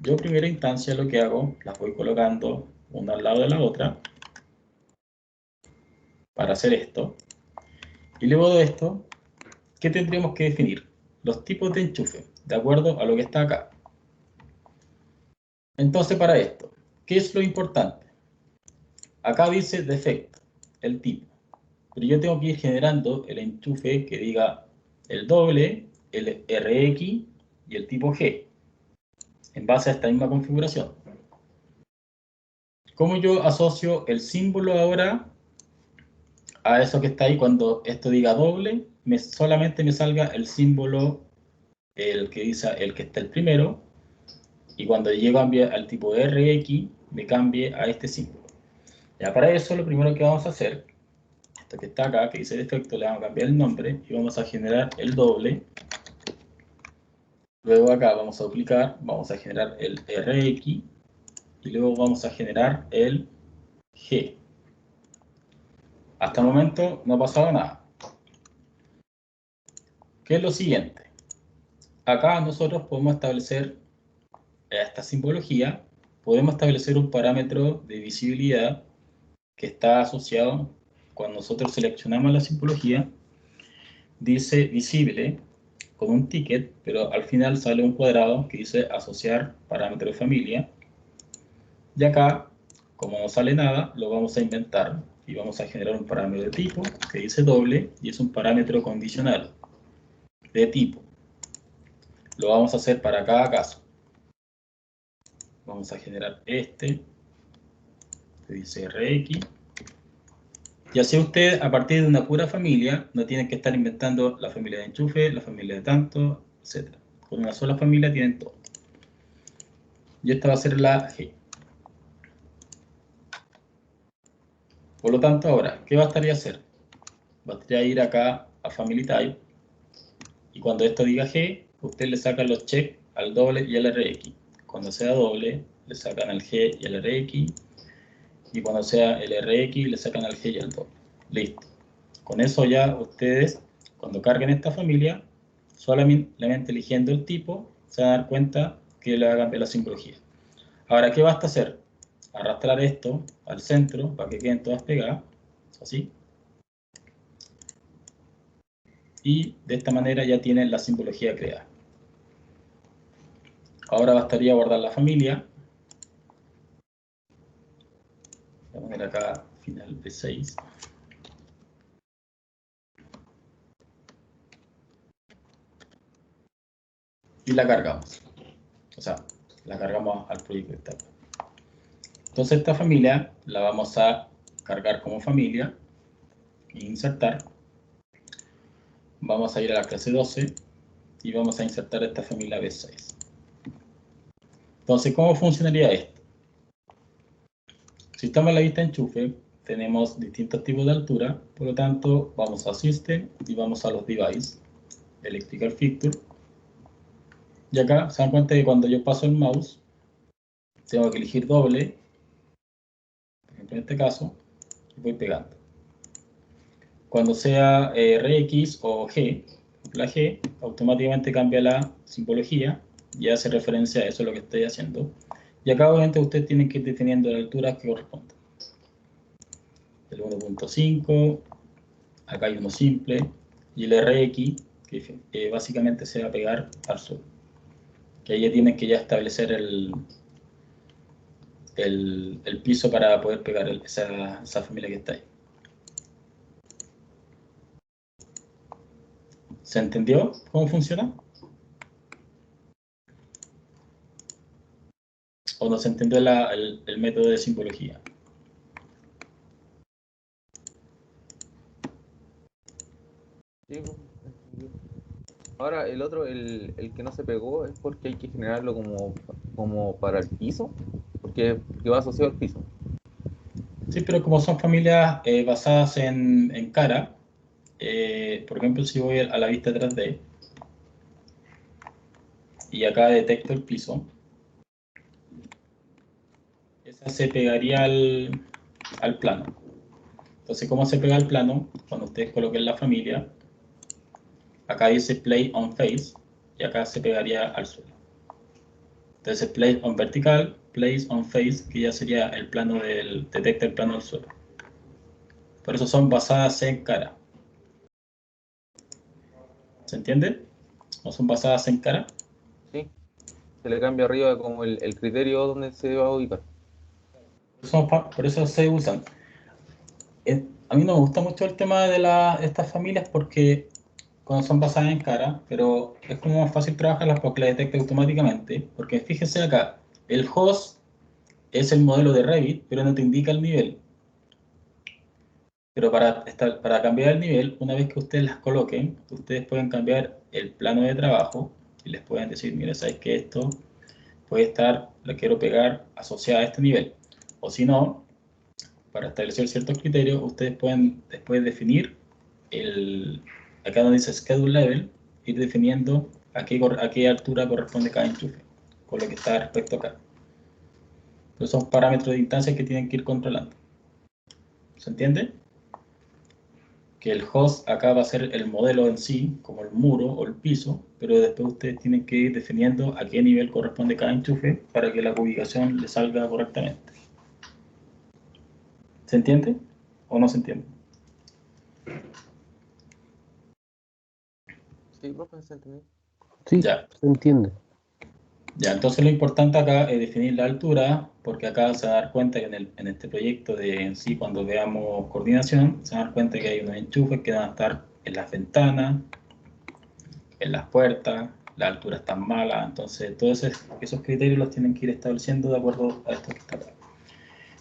yo en primera instancia lo que hago, las voy colocando una al lado de la otra para hacer esto. Y luego de esto, ¿qué tendríamos que definir? Los tipos de enchufe, de acuerdo a lo que está acá. Entonces, para esto, ¿qué es lo importante? Acá dice defecto, el tipo. Pero yo tengo que ir generando el enchufe que diga el doble, el RX y el tipo G, en base a esta misma configuración. ¿Cómo yo asocio el símbolo ahora a eso que está ahí? Cuando esto diga doble, solamente me salga el símbolo, el que dice, el que está el primero, y cuando llego al tipo RX, me cambie a este símbolo. Ya para eso, lo primero que vamos a hacer, esto que está acá, que dice defecto, le vamos a cambiar el nombre y vamos a generar el doble. Luego acá vamos a duplicar, vamos a generar el RX y luego vamos a generar el G. Hasta el momento no ha pasado nada. ¿Qué es lo siguiente? Acá nosotros podemos establecer esta simbología, podemos establecer un parámetro de visibilidad que está asociado cuando nosotros seleccionamos la simbología, dice visible con un ticket, pero al final sale un cuadrado que dice asociar parámetro de familia. Y acá, como no sale nada, lo vamos a inventar y vamos a generar un parámetro de tipo que dice doble y es un parámetro condicional de tipo. Lo vamos a hacer para cada caso. Vamos a generar este que dice RX. Y así ustedes, a partir de una pura familia, no tienen que estar inventando la familia de enchufe, la familia de tanto, etc. Con una sola familia tienen todo. Y esta va a ser la G. Por lo tanto, ahora, ¿qué bastaría hacer? Bastaría ir acá a Family Type y cuando esto diga G, usted le saca los checks al doble y al RX. Cuando sea doble, le sacan al G y al RX. Y cuando sea el RX, le sacan al G y al doble. Listo. Con eso ya ustedes, cuando carguen esta familia, solamente eligiendo el tipo, se van a dar cuenta que le va a cambiar la simbología. Ahora, ¿qué basta hacer? Arrastrar esto al centro para que queden todas pegadas, así. Y de esta manera ya tienen la simbología creada. Ahora bastaría guardar la familia. Voy a poner acá final P6. Y la cargamos. O sea, la cargamos al proyecto de etapa. Entonces esta familia la vamos a cargar como familia e insertar. Vamos a ir a la clase 12 y vamos a insertar esta familia B6. Entonces, ¿cómo funcionaría esto? Si estamos en la vista enchufe, tenemos distintos tipos de altura, por lo tanto, vamos a System y vamos a los Device, Electrical Fixture. Y acá se dan cuenta que cuando yo paso el mouse, tengo que elegir doble, por ejemplo en este caso, y voy pegando. Cuando sea RX o G, la G, automáticamente cambia la simbología y hace referencia a eso lo que estoy haciendo. Y acá obviamente ustedes tienen que ir definiendo la altura que corresponde. El 1.5, acá hay uno simple, y el RX, que básicamente se va a pegar al suelo. Que ahí ya tienen que ya establecer el piso para poder pegar esa familia que está ahí. ¿Se entendió cómo funciona? ¿O no se entendió el método de simbología? Sí, pues, entendí. Ahora, el otro, el que no se pegó, es porque hay que generarlo como para el piso. porque va asociado al piso. Sí, pero como son familias basadas en cara, por ejemplo, si voy a la vista 3D y acá detecto el piso, esa se pegaría al plano. Entonces, ¿cómo se pega al plano? Cuando ustedes coloquen la familia, acá dice Play on Face y acá se pegaría al suelo. Entonces, Play on Vertical, Place on Face, que ya sería el plano detecta el plano del suelo. Por eso son basadas en cara. ¿Se entiende? ¿No son basadas en cara? ¿Sí? Se le cambia arriba como el criterio donde se va a ubicar. Por eso se usan. A mí no me gusta mucho el tema de estas familias porque cuando son basadas en cara, pero es como más fácil trabajarlas porque las detecta automáticamente. Porque fíjense acá, el host es el modelo de Revit, pero no te indica el nivel. Pero para cambiar el nivel, una vez que ustedes las coloquen, ustedes pueden cambiar el plano de trabajo y les pueden decir, mira, sabes que esto puede estar, lo quiero pegar asociada a este nivel. O si no, para establecer ciertos criterios, ustedes pueden después definir acá donde dice Schedule Level, ir definiendo a qué altura corresponde cada enchufe, con lo que está respecto acá. Entonces son parámetros de instancia que tienen que ir controlando. ¿Se entiende? Que el host acá va a ser el modelo en sí, como el muro o el piso, pero después ustedes tienen que ir definiendo a qué nivel corresponde cada enchufe para que la ubicación le salga correctamente. ¿Se entiende o no se entiende? Sí, profe, ¿se entendió? Sí, Ya. se entiende. Ya, entonces lo importante acá es definir la altura, porque acá se va a dar cuenta que en este proyecto en sí, cuando veamos coordinación, se va a dar cuenta que hay unos enchufes que van a estar en las ventanas, en las puertas, la altura está mala, entonces todos esos criterios los tienen que ir estableciendo de acuerdo a esto que está acá.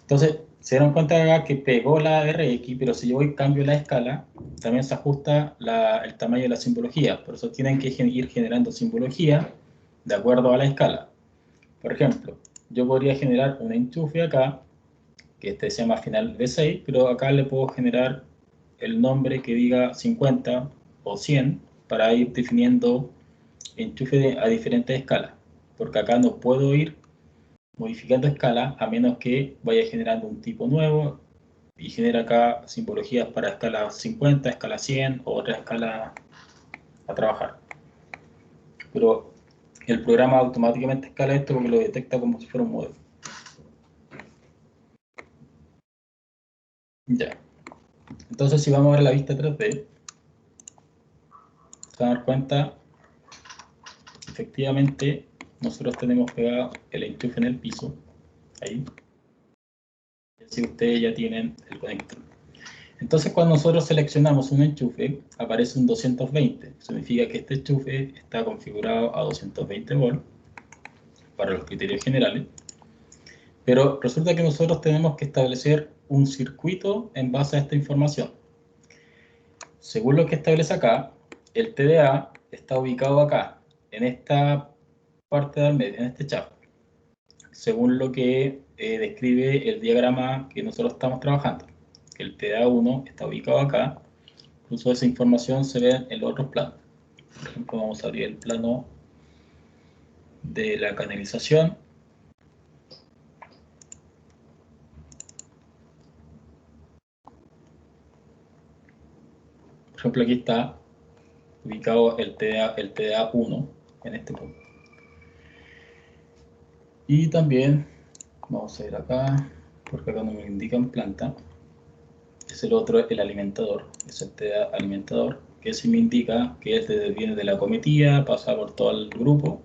Entonces, se dieron cuenta acá que pegó la RX, pero si yo voy y cambio la escala, también se ajusta el tamaño de la simbología, por eso tienen que ir generando simbología de acuerdo a la escala. Por ejemplo, yo podría generar un enchufe acá, que este se llama final V6, pero acá le puedo generar el nombre que diga 50 o 100 para ir definiendo enchufe a diferentes escalas, porque acá no puedo ir modificando escala a menos que vaya generando un tipo nuevo y genera acá simbologías para escala 50, escala 100 o otra escala a trabajar. Pero el programa automáticamente escala esto porque lo detecta como si fuera un modelo. Ya. Entonces, si vamos a ver la vista 3D, se van a dar cuenta, efectivamente, nosotros tenemos pegado el enchufe en el piso, ahí. Y así ustedes ya tienen el conector. Entonces, cuando nosotros seleccionamos un enchufe, aparece un 220. Significa que este enchufe está configurado a 220 volts para los criterios generales. Pero resulta que nosotros tenemos que establecer un circuito en base a esta información. Según lo que establece acá, el TDA está ubicado acá, en esta parte del medio, en este chap, según lo que describe el diagrama que nosotros estamos trabajando. El TDA1 está ubicado acá, incluso esa información se ve en los otros planos. Por ejemplo, vamos a abrir el plano de la canalización. Por ejemplo, aquí está ubicado el TDA1 en este punto. Y también, vamos a ir acá, porque acá no me indican planta. Es el otro, el alimentador, es el TDA alimentador, que sí me indica que viene de la cometida, pasa por todo el grupo.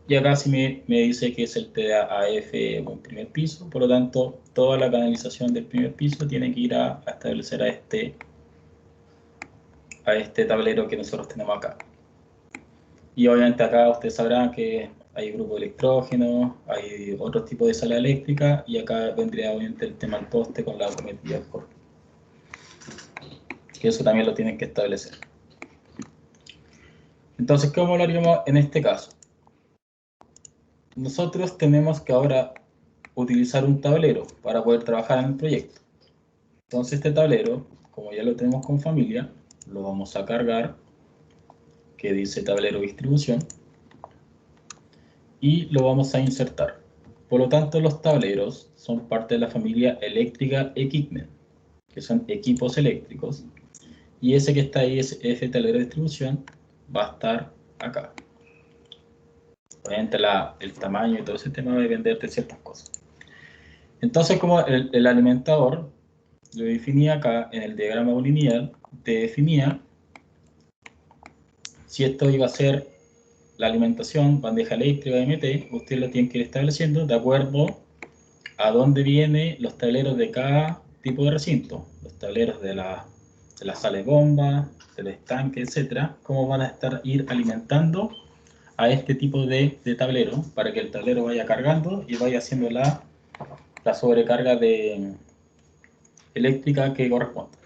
Y acá sí me dice que es el TDA AF un primer piso, por lo tanto, toda la canalización del primer piso tiene que ir a establecer a este tablero que nosotros tenemos acá. Y obviamente acá ustedes sabrán que hay grupo de electrógeno, hay otro tipo de sala eléctrica, y acá vendría obviamente el tema del poste con la cometida core, que eso también lo tienen que establecer. Entonces, ¿cómo lo haríamos en este caso? Nosotros tenemos que ahora utilizar un tablero para poder trabajar en el proyecto. Entonces este tablero, como ya lo tenemos con familia, lo vamos a cargar, que dice tablero distribución, y lo vamos a insertar. Por lo tanto, los tableros son parte de la familia eléctrica Equipment, que son equipos eléctricos, y ese que está ahí, ese tablero de distribución, va a estar acá. Obviamente el tamaño y todo ese tema va a depender de ciertas cosas. Entonces, como el alimentador, lo definía acá en el diagrama lineal, te definía si esto iba a ser la alimentación, bandeja eléctrica, MT, ustedes lo tienen que ir estableciendo de acuerdo a dónde vienen los tableros de cada tipo de recinto. Los tableros de la sala de bomba, del estanque, etcétera, cómo van a ir alimentando a este tipo de tablero para que el tablero vaya cargando y vaya haciendo la sobrecarga eléctrica que corresponde.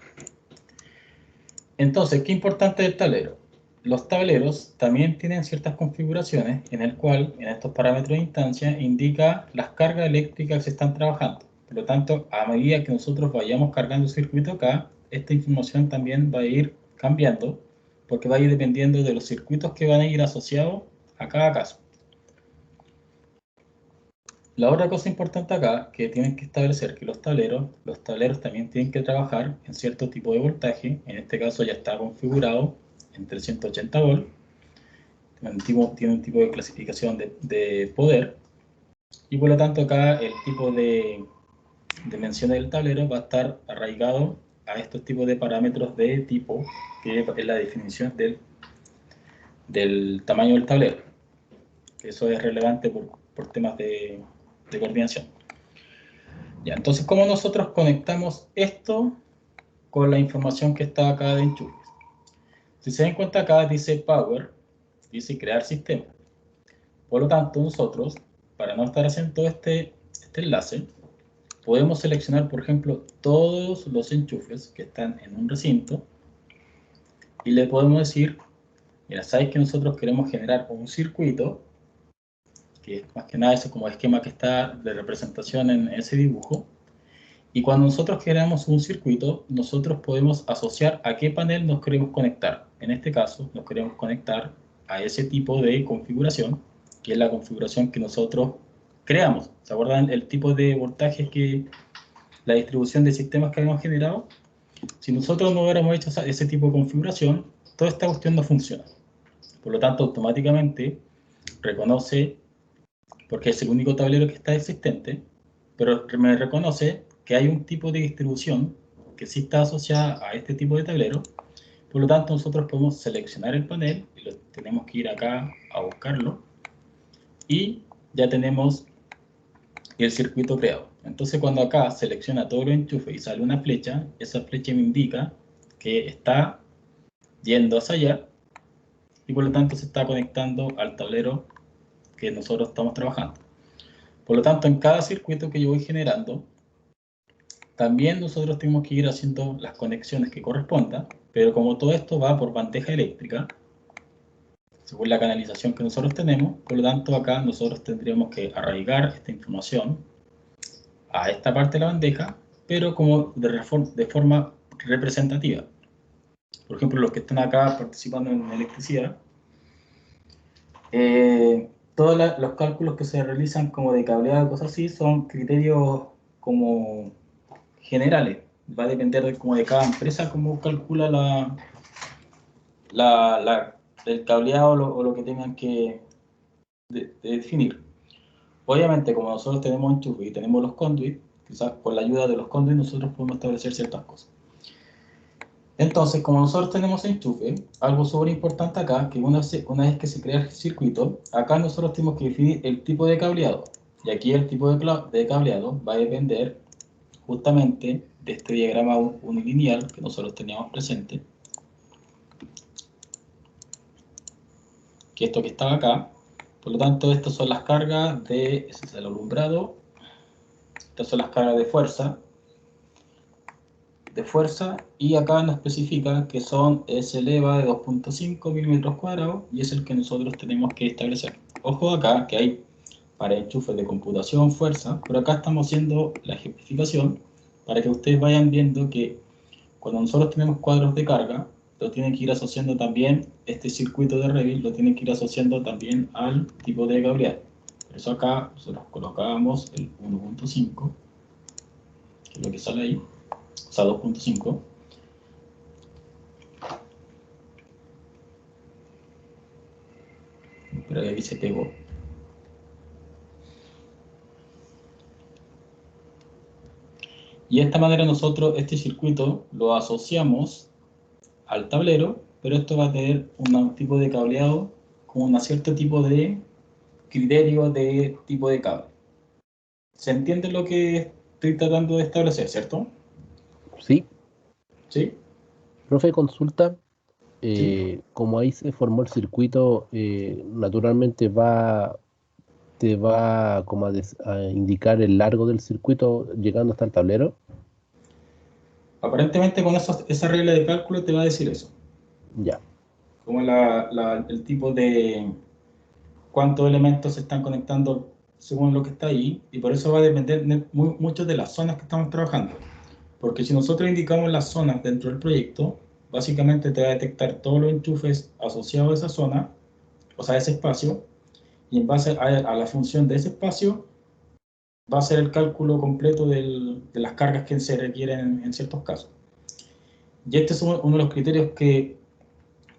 Entonces, ¿qué importante es el tablero? Los tableros también tienen ciertas configuraciones en el cual, en estos parámetros de instancia, indica las cargas eléctricas que se están trabajando. Por lo tanto, a medida que nosotros vayamos cargando el circuito acá, esta información también va a ir cambiando, porque va a ir dependiendo de los circuitos que van a ir asociados a cada caso. La otra cosa importante acá, que tienen que establecer que los tableros también tienen que trabajar en cierto tipo de voltaje. En este caso ya está configurado en 380 volts. Tiene un tipo de clasificación de poder. Y por lo tanto acá el tipo de dimensiones del tablero va a estar arraigado a estos tipos de parámetros de tipo, que es la definición del tamaño del tablero. Eso es relevante por temas de coordinación. Ya, entonces, ¿cómo nosotros conectamos esto con la información que está acá de enchufes? Si se dan cuenta acá dice Power, dice crear sistema. Por lo tanto, nosotros, para no estar haciendo todo este enlace, podemos seleccionar, por ejemplo, todos los enchufes que están en un recinto y le podemos decir, mira, sabes que nosotros queremos generar un circuito, que es más que nada ese como esquema que está de representación en ese dibujo. Y cuando nosotros generamos un circuito, nosotros podemos asociar a qué panel nos queremos conectar. En este caso, nos queremos conectar a ese tipo de configuración, que es la configuración que nosotros creamos. ¿Se acuerdan el tipo de voltajes que la distribución de sistemas que habíamos generado? Si nosotros no hubiéramos hecho ese tipo de configuración, toda esta cuestión no funciona. Por lo tanto, automáticamente reconoce, porque es el único tablero que está existente, pero me reconoce que hay un tipo de distribución que sí está asociada a este tipo de tablero. Por lo tanto, nosotros podemos seleccionar el panel y tenemos que ir acá a buscarlo y ya tenemos el circuito creado. Entonces, cuando acá selecciona todo el enchufe y sale una flecha, esa flecha me indica que está yendo hacia allá y por lo tanto se está conectando al tablero que nosotros estamos trabajando. Por lo tanto, en cada circuito que yo voy generando, también nosotros tenemos que ir haciendo las conexiones que correspondan, pero como todo esto va por bandeja eléctrica, según la canalización que nosotros tenemos, por lo tanto acá nosotros tendríamos que arraigar esta información a esta parte de la bandeja, pero como de forma representativa. Por ejemplo, los que están acá participando en electricidad, todos los cálculos que se realizan como de cableado y cosas así son criterios como generales. Va a depender como de cada empresa cómo calcula el cableado o lo que tengan que definir. Obviamente, como nosotros tenemos enchufe y tenemos los conduits, quizás por la ayuda de los conduits nosotros podemos establecer ciertas cosas. Entonces, como nosotros tenemos enchufe, algo súper importante acá, que una vez que se crea el circuito, acá nosotros tenemos que definir el tipo de cableado. Y aquí el tipo de cableado va a depender justamente de este diagrama unilineal que nosotros teníamos presente. Que esto que estaba acá. Por lo tanto, estas son las cargas ese es el alumbrado. Estas son las cargas de fuerza. Y acá nos especifica que es el EVA de 2.5 milímetros cuadrados y es el que nosotros tenemos que establecer. Ojo acá que hay para enchufes de computación, fuerza, pero acá estamos haciendo la ejemplificación para que ustedes vayan viendo que cuando nosotros tenemos cuadros de carga, lo tienen que ir asociando también, este circuito de Revit lo tienen que ir asociando también al tipo de cableado. Por eso acá nosotros colocábamos el 1.5, que es lo que sale ahí, o sea 2.5. Pero aquí se pegó. Y de esta manera nosotros este circuito lo asociamos al tablero, pero esto va a tener un tipo de cableado con un cierto tipo de criterio de tipo de cable. ¿Se entiende lo que estoy tratando de establecer, cierto? Sí, ¿Sí? profe, consulta. ¿Sí? Como ahí se formó el circuito, naturalmente te va como a indicar el largo del circuito llegando hasta el tablero. Aparentemente con esa regla de cálculo te va a decir eso. Ya, Como el tipo de cuántos elementos se están conectando según lo que está ahí, y por eso va a depender mucho de las zonas que estamos trabajando. Porque si nosotros indicamos las zonas dentro del proyecto, básicamente te va a detectar todos los enchufes asociados a esa zona, o sea, a ese espacio, y en base a la función de ese espacio, va a ser el cálculo completo de las cargas que se requieren en ciertos casos. Y este es uno de los criterios que,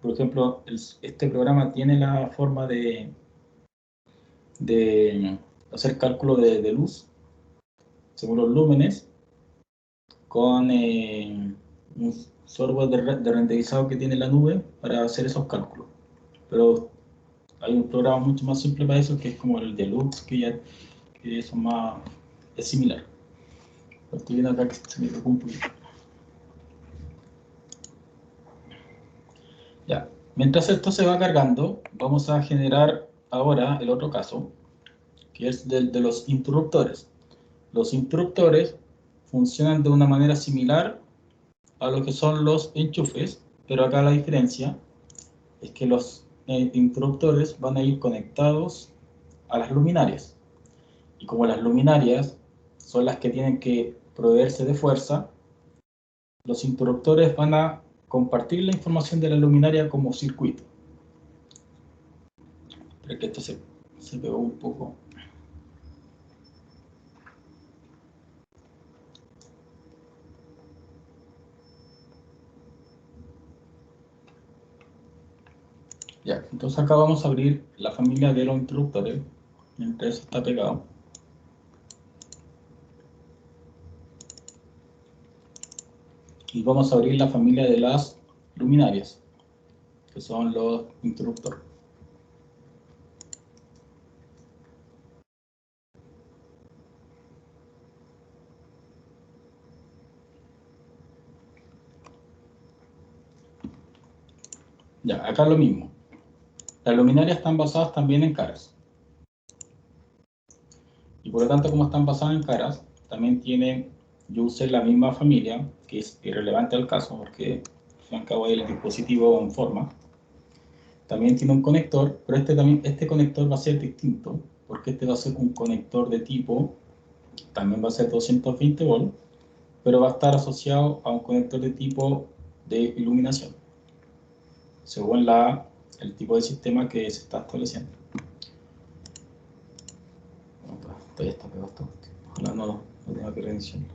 por ejemplo, este programa tiene la forma de hacer cálculo de luz según los lúmenes con un software de renderizado que tiene la nube para hacer esos cálculos. Pero hay un programa mucho más simple para eso que es como el Deluxe, que eso es similar. Lo estoy viendo acá que se me tocó un poquito. Ya. Mientras esto se va cargando, vamos a generar ahora el otro caso, que es de los interruptores. Los interruptores funcionan de una manera similar a lo que son los enchufes, pero acá la diferencia es que los interruptores van a ir conectados a las luminarias. Y como las luminarias son las que tienen que proveerse de fuerza, los interruptores van a compartir la información de la luminaria como circuito. Espero que esto se pegó un poco. Ya, entonces acá vamos a abrir la familia de los interruptores, mientras está pegado. Y vamos a abrir la familia de las luminarias, que son los interruptores. Ya, acá lo mismo. Las luminarias están basadas también en caras. Y por lo tanto, como están basadas en caras, también tienen, yo usé la misma familia, que es irrelevante al caso, porque al fin y al cabo el dispositivo en forma. También tiene un conector, pero este conector va a ser distinto, porque este va a ser un conector de tipo, también va a ser 220 volts, pero va a estar asociado a un conector de tipo de iluminación, según el tipo de sistema que se está estableciendo. Todavía está pegado esto. Ojalá no tenga que reiniciarlo.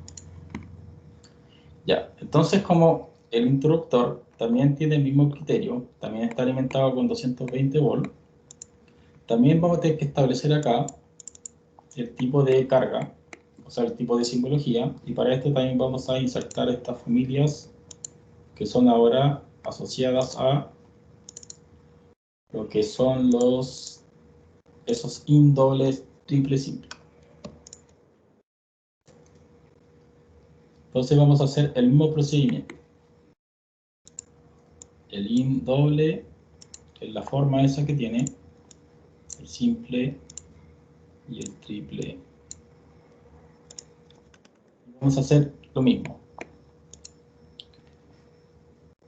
Ya, entonces como el interruptor también tiene el mismo criterio, también está alimentado con 220 volts, también vamos a tener que establecer acá el tipo de carga, o sea, el tipo de simbología, y para esto también vamos a insertar estas familias que son ahora asociadas a lo que son esos IN dobles triple simple. Entonces vamos a hacer el mismo procedimiento. El IN doble en la forma esa que tiene, el simple y el triple. Vamos a hacer lo mismo.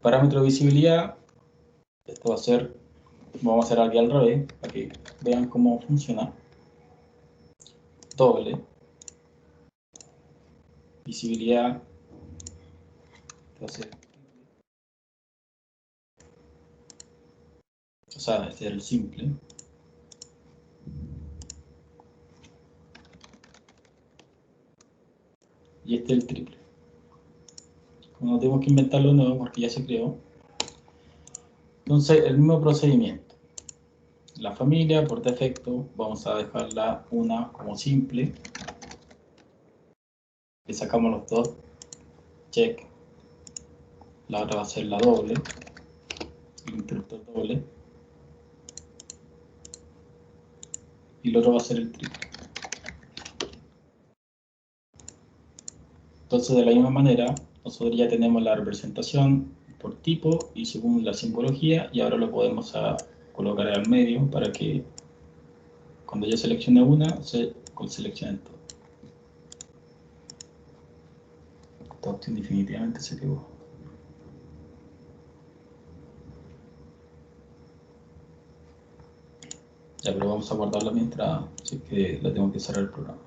Parámetro de visibilidad, esto vamos a hacer aquí al revés, para que vean cómo funciona. doble. Visibilidad. Entonces, o sea, este es el simple. Y este es el triple. Como no tenemos que inventarlo nuevo porque ya se creó. Entonces, el mismo procedimiento. La familia, por defecto, vamos a dejarla una como simple. Le sacamos los dos. Check. La otra va a ser la doble. Interruptor doble. Y el otro va a ser el triple. Entonces, de la misma manera, nosotros ya tenemos la representación por tipo y según la simbología, y ahora lo podemos colocar al medio para que cuando yo seleccione una, se seleccionen todo. Esta opción definitivamente se quedó. Ya, pero vamos a guardarla mientras, así que la tengo que cerrar el programa.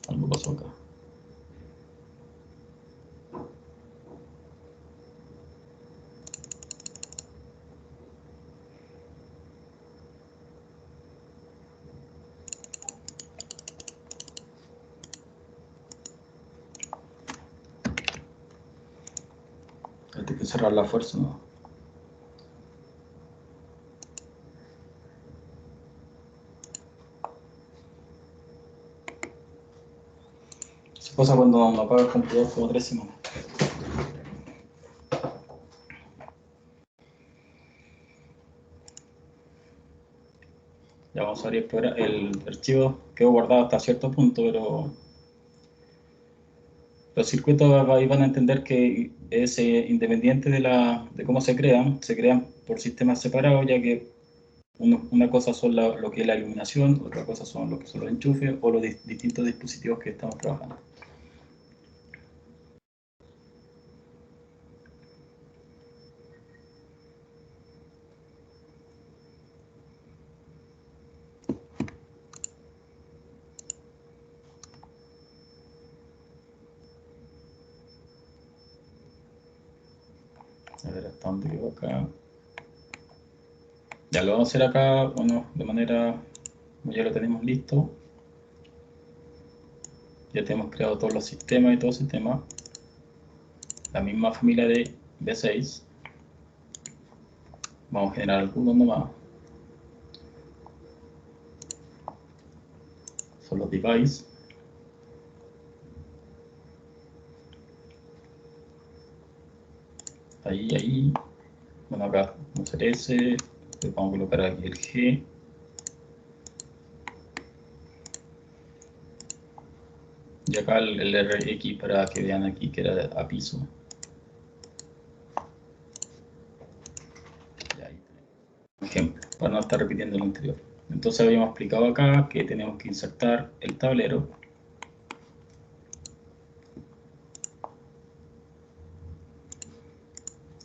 Algo pasó acá. Hay que cerrar la fuerza, ¿no? Eso pasa cuando no apaga el computador como 3 semanas. Ya vamos a abrir el archivo. Quedó guardado hasta cierto punto, pero los circuitos ahí van a entender que es independiente de cómo se crean por sistemas separados, ya que una cosa son lo que es la iluminación, otra cosa son lo que son los enchufes o los distintos dispositivos que estamos trabajando. A ver hasta dónde quedó acá. Ya lo vamos a hacer acá, bueno, de manera, como ya lo tenemos listo. Ya tenemos creado todos los sistemas y todo el sistema. La misma familia de B6. Vamos a generar algunos nomás. Son los devices. Ahí. Bueno, acá vamos a hacer S. Después vamos a colocar aquí el G. Y acá el RX para que vean aquí que era a piso. Y ahí tenemos un ejemplo, para no estar repitiendo lo anterior. Entonces habíamos explicado acá que tenemos que insertar el tablero.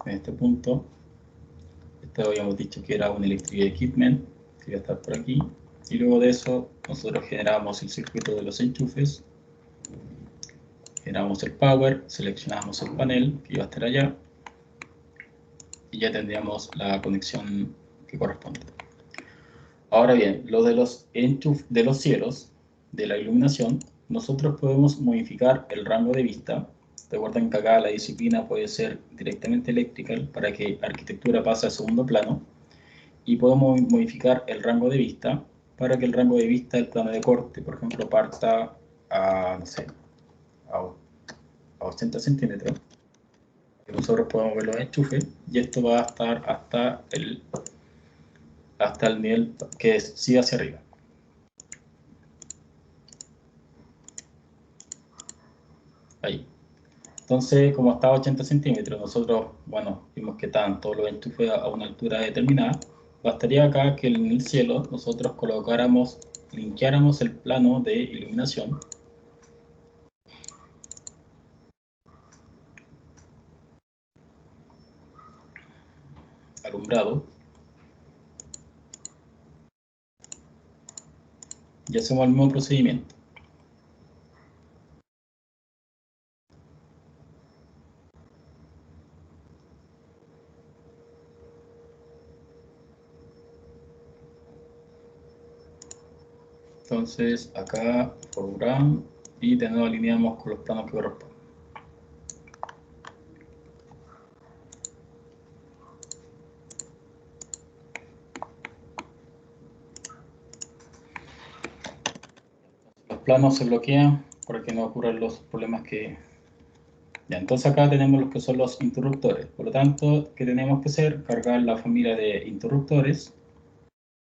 En este punto. Este habíamos dicho que era un Electric Equipment, que iba a estar por aquí. Y luego de eso, nosotros generamos el circuito de los enchufes. Generamos el power, seleccionamos el panel, que iba a estar allá. Y ya tendríamos la conexión que corresponde. Ahora bien, lo de los enchufes de los cielos, de la iluminación, nosotros podemos modificar el rango de vista. Recuerden que acá la disciplina puede ser directamente electrical para que arquitectura pase a segundo plano. Y podemos modificar el rango de vista para que el rango de vista del plano de corte, por ejemplo, parta a, no sé, a 80 centímetros. Nosotros podemos ver los enchufes y esto va a estar hasta el nivel que sigue hacia arriba. Ahí. Entonces, como está a 80 centímetros, nosotros, bueno, vimos que están todos los enchufes a una altura determinada. bastaría acá que en el cielo nosotros linkeáramos el plano de iluminación. Alumbrado. Y hacemos el mismo procedimiento. Entonces acá foreground y de nuevo alineamos con los planos que corresponden. Los planos se bloquean para que no ocurran los problemas que... Ya, entonces acá tenemos los que son los interruptores. Por lo tanto, ¿qué tenemos que hacer? Cargar la familia de interruptores,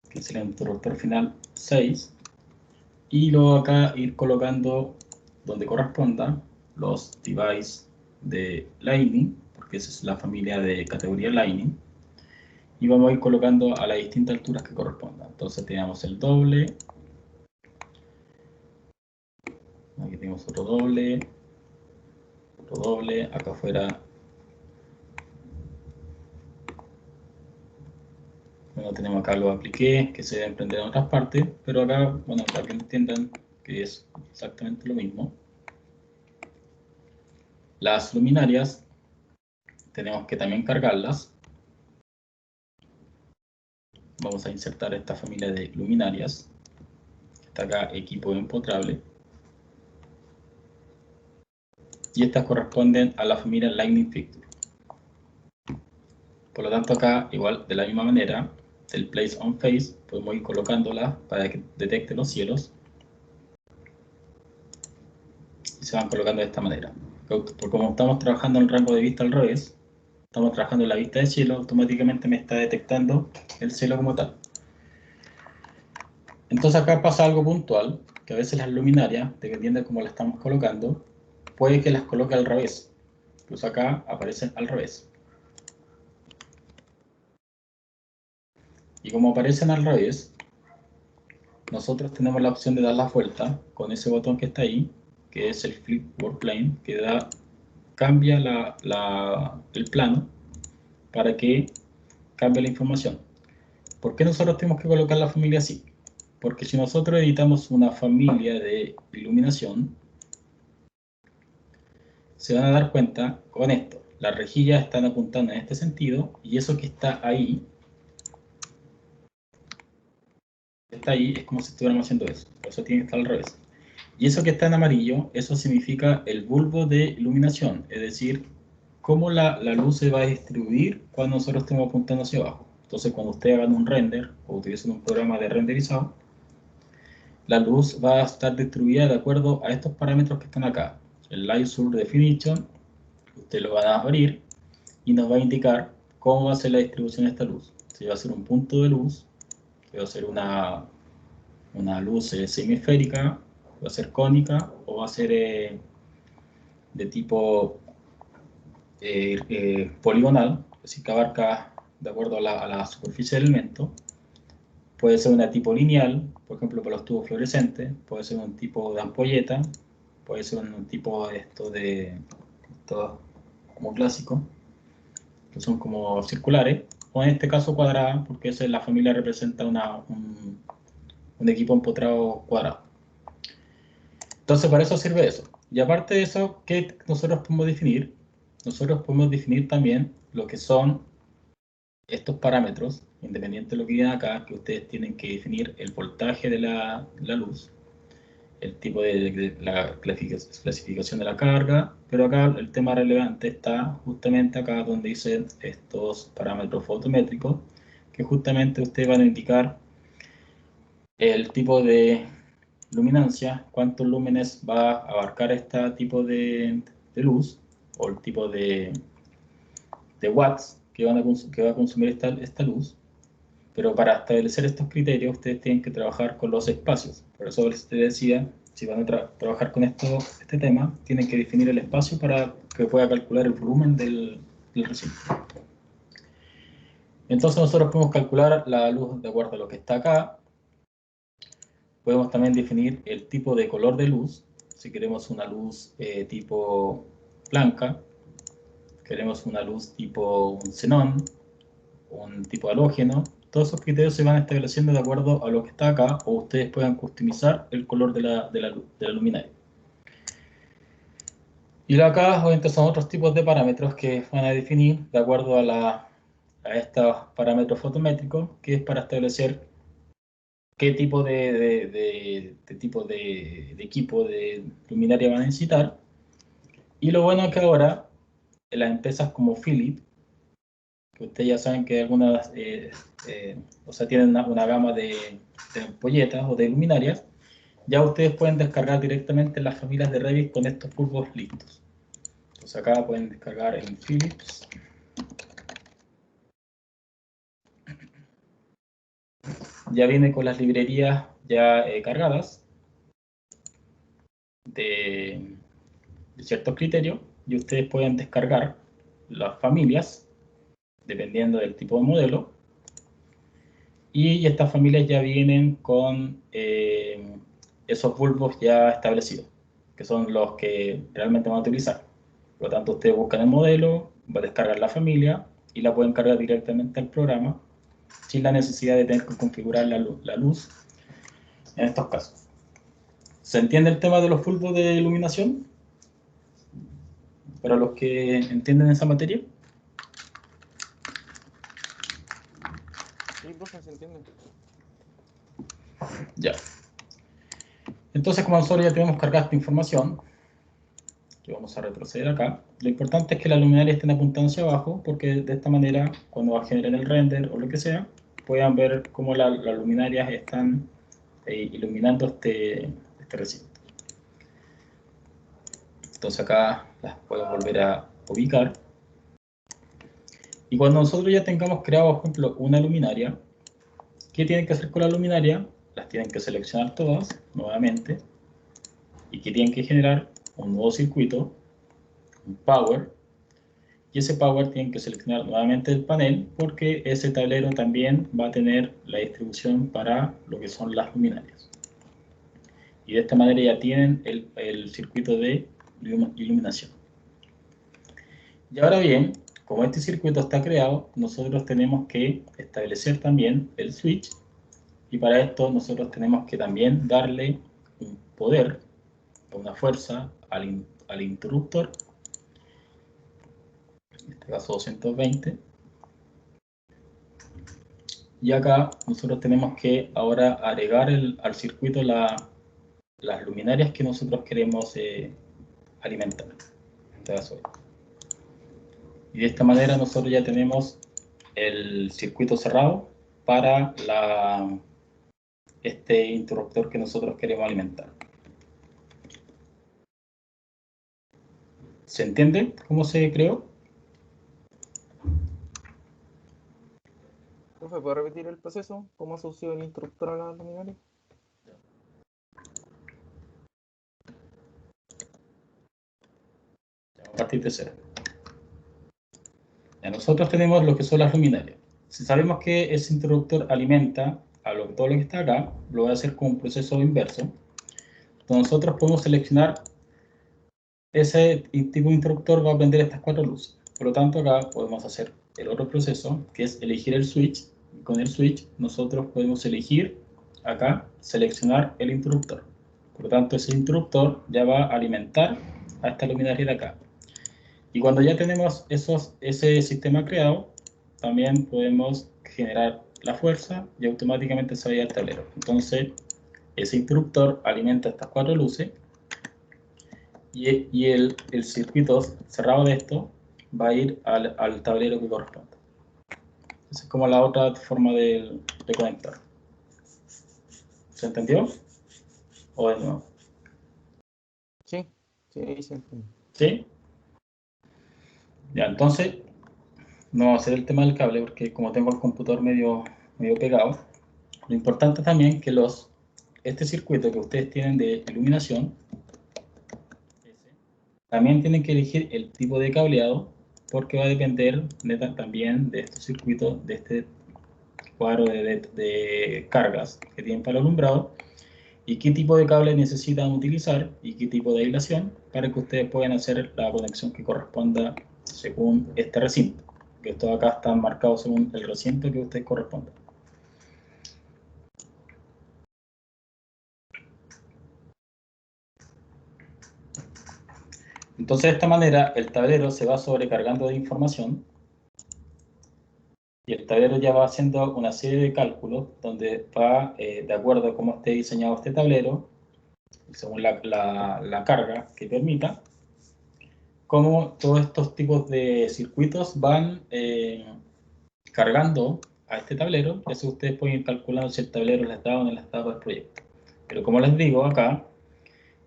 que es el interruptor final 6. Y luego acá ir colocando donde corresponda los devices de Lightning, porque esa es la familia de categoría Lightning. Y vamos a ir colocando a las distintas alturas que correspondan. Entonces tenemos el doble. Aquí tenemos otro doble. Otro doble. Acá afuera. Bueno, tenemos acá los apliqué que se deben prender en otras partes. Pero acá, bueno, para que entiendan que es exactamente lo mismo. Las luminarias tenemos que también cargarlas. Vamos a insertar esta familia de luminarias. Está acá equipo empotrable. Y estas corresponden a la familia Lightning Fixture. Por lo tanto acá, igual, de la misma manera, del Place on Face, podemos ir colocándolas para que detecte los cielos. Y se van colocando de esta manera. Porque como estamos trabajando en el rango de vista al revés, estamos trabajando en la vista de cielo, automáticamente me está detectando el cielo como tal. Entonces acá pasa algo puntual, que a veces las luminarias, dependiendo de cómo las estamos colocando, puede que las coloque al revés. Incluso acá aparecen al revés. Y como aparecen al revés, nosotros tenemos la opción de dar la vuelta con ese botón que está ahí, que es el Flip World Plane, que cambia el plano para que cambie la información. ¿Por qué nosotros tenemos que colocar la familia así? Porque si nosotros editamos una familia de iluminación, se van a dar cuenta con esto. Las rejillas están apuntando en este sentido y eso que está ahí es como si estuviéramos haciendo eso. Por eso tiene que estar al revés. Y eso que está en amarillo, eso significa el bulbo de iluminación, es decir, cómo la luz se va a distribuir cuando nosotros estemos apuntando hacia abajo. Entonces, cuando ustedes hagan un render o utilicen un programa de renderizado, la luz va a estar distribuida de acuerdo a estos parámetros que están acá. El Light Source Definition, usted lo va a abrir y nos va a indicar cómo va a ser la distribución de esta luz. Si va a ser un punto de luz, si va a ser una luz semisférica, va a ser cónica o va a ser de tipo poligonal, es decir, que abarca de acuerdo a la superficie del elemento. Puede ser una tipo lineal, por ejemplo, para los tubos fluorescentes, puede ser un tipo de ampolleta, puede ser un tipo esto como clásico, que son como circulares, o en este caso cuadrada, porque esa es la familia representa un equipo empotrado cuadrado. Entonces, para eso sirve eso. Y aparte de eso, ¿qué nosotros podemos definir? Nosotros podemos definir también lo que son estos parámetros, independiente de lo que digan acá, que ustedes tienen que definir el voltaje de la luz, el tipo de la clasificación de la carga, pero acá el tema relevante está justamente acá donde dicen estos parámetros fotométricos, que justamente ustedes van a indicar el tipo de luminancia, cuántos lúmenes va a abarcar este tipo de luz, o el tipo de watts que va a consumir esta luz. Pero para establecer estos criterios, ustedes tienen que trabajar con los espacios. Por eso les decía, si van a trabajar con este tema, tienen que definir el espacio para que pueda calcular el volumen del recinto. Entonces nosotros podemos calcular la luz de acuerdo a lo que está acá. Podemos también definir el tipo de color de luz. Si queremos una luz tipo blanca, queremos una luz tipo un xenón, un tipo halógeno. Todos esos criterios se van estableciendo de acuerdo a lo que está acá, o ustedes puedan customizar el color de la luminaria. Y acá obviamente son otros tipos de parámetros que van a definir de acuerdo a estos parámetros fotométricos, que es para establecer qué tipo de equipo de luminaria van a necesitar. Y lo bueno es que ahora las empresas como Philips, que ustedes ya saben que algunas, o sea, tienen una gama de ampolletas o de luminarias, ya ustedes pueden descargar directamente las familias de Revit con estos bulbos listos. Entonces acá pueden descargar en Philips. Ya viene con las librerías ya cargadas de ciertos criterios, y ustedes pueden descargar las familias dependiendo del tipo de modelo, y estas familias ya vienen con esos bulbos ya establecidos, que son los que realmente van a utilizar. Por lo tanto, ustedes buscan el modelo, van a descargar la familia y la pueden cargar directamente al programa sin la necesidad de tener que configurar la luz en estos casos. ¿Se entiende el tema de los bulbos de iluminación? Para los que entienden esa materia. Sí, profe, se entiende. Ya. Entonces, como nosotros ya tenemos cargada esta información, que vamos a retroceder acá, lo importante es que las luminarias estén apuntando hacia abajo, porque de esta manera, cuando generen el render o lo que sea, puedan ver cómo las luminarias están iluminando este recinto. Entonces acá las puedo volver a ubicar. Y cuando nosotros ya tengamos creado, por ejemplo, una luminaria, ¿qué tienen que hacer con la luminaria? Las tienen que seleccionar todas nuevamente, y que tienen que generar un nuevo circuito, un power, y ese power tienen que seleccionar nuevamente el panel, porque ese tablero también va a tener la distribución para lo que son las luminarias. Y de esta manera ya tienen el circuito de iluminación. Y ahora bien, como este circuito está creado, nosotros tenemos que establecer también el switch, y para esto nosotros tenemos que también darle un poder, una fuerza al interruptor, en este caso 220, y acá nosotros tenemos que ahora agregar al circuito las luminarias que nosotros queremos alimentar. Y de esta manera nosotros ya tenemos el circuito cerrado para este interruptor que nosotros queremos alimentar. ¿Se entiende cómo se creó? Profe, ¿puede repetir el proceso? ¿Cómo asoció el interruptor a la luminaria? A partir de cero. Ya nosotros tenemos lo que son las luminarias. Si sabemos que ese interruptor alimenta a todo lo que está acá, lo voy a hacer con un proceso inverso. Entonces nosotros podemos seleccionar ese tipo de interruptor, va a prender estas 4 luces. Por lo tanto, acá podemos hacer el otro proceso, que es elegir el switch. Y con el switch nosotros podemos elegir acá, seleccionar el interruptor. Por lo tanto, ese interruptor ya va a alimentar a esta luminaria de acá. Y cuando ya tenemos ese sistema creado, también podemos generar la fuerza y automáticamente se va a ir al tablero. Entonces, ese interruptor alimenta estas 4 luces, y el circuito cerrado de esto va a ir al tablero que corresponde. Esa es como la otra forma de conectar. ¿Se entendió? ¿O de nuevo? Sí, sí, se entiende. ¿Sí? Ya, entonces, no vamos a hacer el tema del cable, porque como tengo el computador medio pegado, lo importante también que este circuito que ustedes tienen de iluminación, también tienen que elegir el tipo de cableado, porque va a depender también de estos circuitos, de este cuadro de cargas que tienen para el alumbrado, y qué tipo de cable necesitan utilizar y qué tipo de aislación para que ustedes puedan hacer la conexión que corresponda según este recinto, que estos acá están marcados según el recinto que ustedes correspondan. Entonces, de esta manera, el tablero se va sobrecargando de información y el tablero ya va haciendo una serie de cálculos donde va, de acuerdo a cómo esté diseñado este tablero, según la carga que permita, cómo todos estos tipos de circuitos van cargando a este tablero, y así ustedes pueden ir calculando si el tablero les da o no les da para el proyecto. Pero como les digo acá,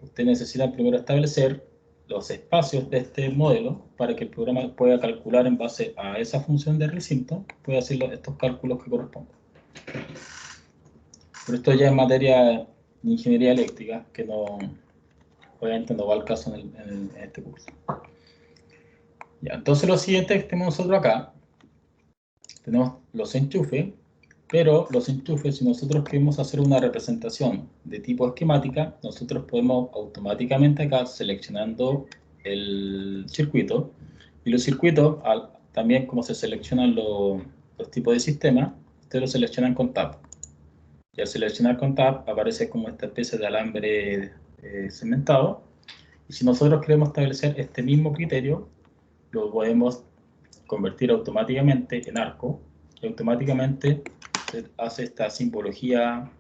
ustedes necesitan primero establecer los espacios de este modelo para que el programa pueda calcular en base a esa función de recinto, pueda hacer estos cálculos que corresponden. Pero esto ya es materia de ingeniería eléctrica, que no, obviamente no va al caso en este curso. Ya, entonces lo siguiente que tenemos nosotros acá, tenemos los enchufes, pero los enchufes, si nosotros queremos hacer una representación de tipo esquemática, nosotros podemos automáticamente acá, seleccionando el circuito, y los circuitos, también como se seleccionan los tipos de sistema, ustedes los seleccionan con Tab. Y al seleccionar con Tab aparece como esta especie de alambre cementado, y si nosotros queremos establecer este mismo criterio, lo podemos convertir automáticamente en arco, y automáticamente se hace esta simbología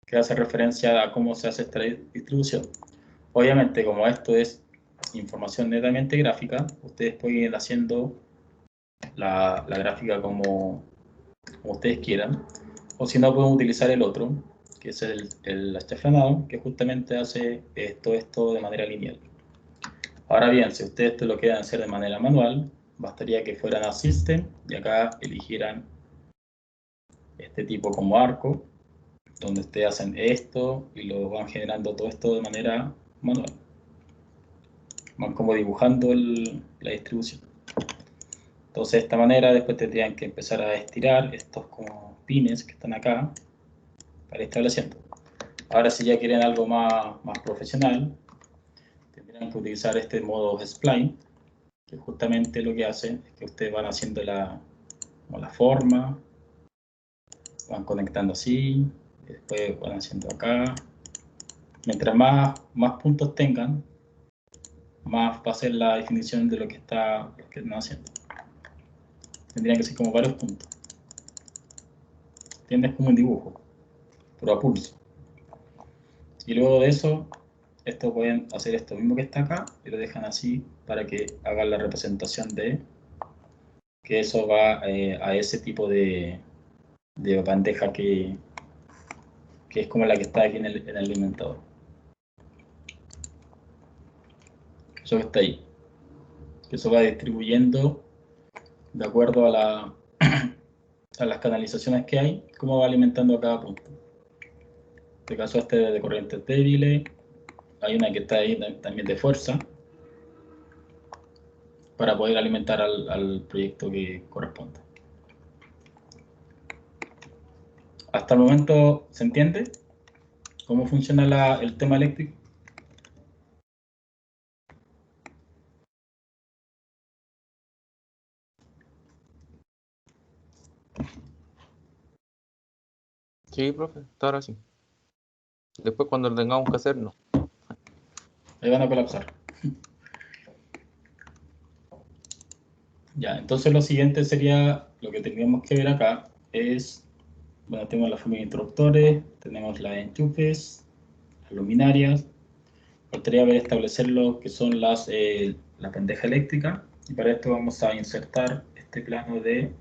que hace referencia a cómo se hace esta distribución. Obviamente, como esto es información netamente gráfica, ustedes pueden ir haciendo la gráfica como ustedes quieran, o si no, pueden utilizar el otro, que es el achaflanado, que justamente hace esto de manera lineal. Ahora bien, si ustedes esto lo quieren hacer de manera manual, bastaría que fueran a System y acá eligieran este tipo como arco, donde ustedes hacen esto y lo van generando todo esto de manera manual. Van como dibujando la distribución. Entonces de esta manera después tendrían que empezar a estirar estos como pines que están acá para ir estableciendo. Ahora si ya quieren algo más profesional, tendrían que utilizar este modo spline, que justamente lo que hace es que ustedes van haciendo la forma, van conectando así, después van haciendo acá. Mientras más puntos tengan, más va a ser la definición de lo que están haciendo. Tendrían que ser como varios puntos. ¿Entiendes? Como un dibujo, pero a pulso. Y luego de eso, esto pueden hacer esto mismo que está acá y lo dejan así para que hagan la representación de que eso va a ese tipo de bandeja que es como la que está aquí en el alimentador. Eso que está ahí. Eso va distribuyendo de acuerdo a las canalizaciones que hay, cómo va alimentando a cada punto. En este caso este de corrientes débiles, hay una que está ahí también de fuerza, para poder alimentar al proyecto que corresponda. Hasta el momento, ¿se entiende cómo funciona el tema eléctrico? Sí, profe, hasta ahora sí. Después cuando lo tengamos que hacer, no. Ahí van a colapsar. Ya, entonces lo siguiente sería, lo que tendríamos que ver acá es, bueno, tenemos la familia de interruptores, tenemos las enchufes, las luminarias, faltaría ver establecer lo que son la bandeja eléctrica, y para esto vamos a insertar este plano de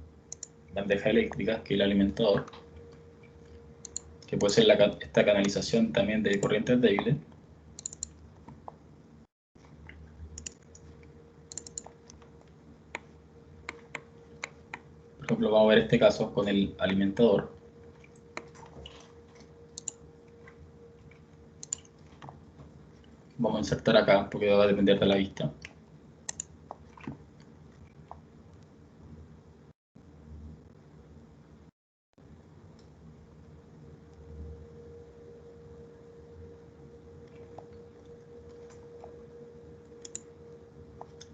bandeja eléctrica, que es el alimentador, que puede ser esta canalización también de corrientes débiles. Por ejemplo, vamos a ver este caso con el alimentador. Vamos a insertar acá porque va a depender de la vista.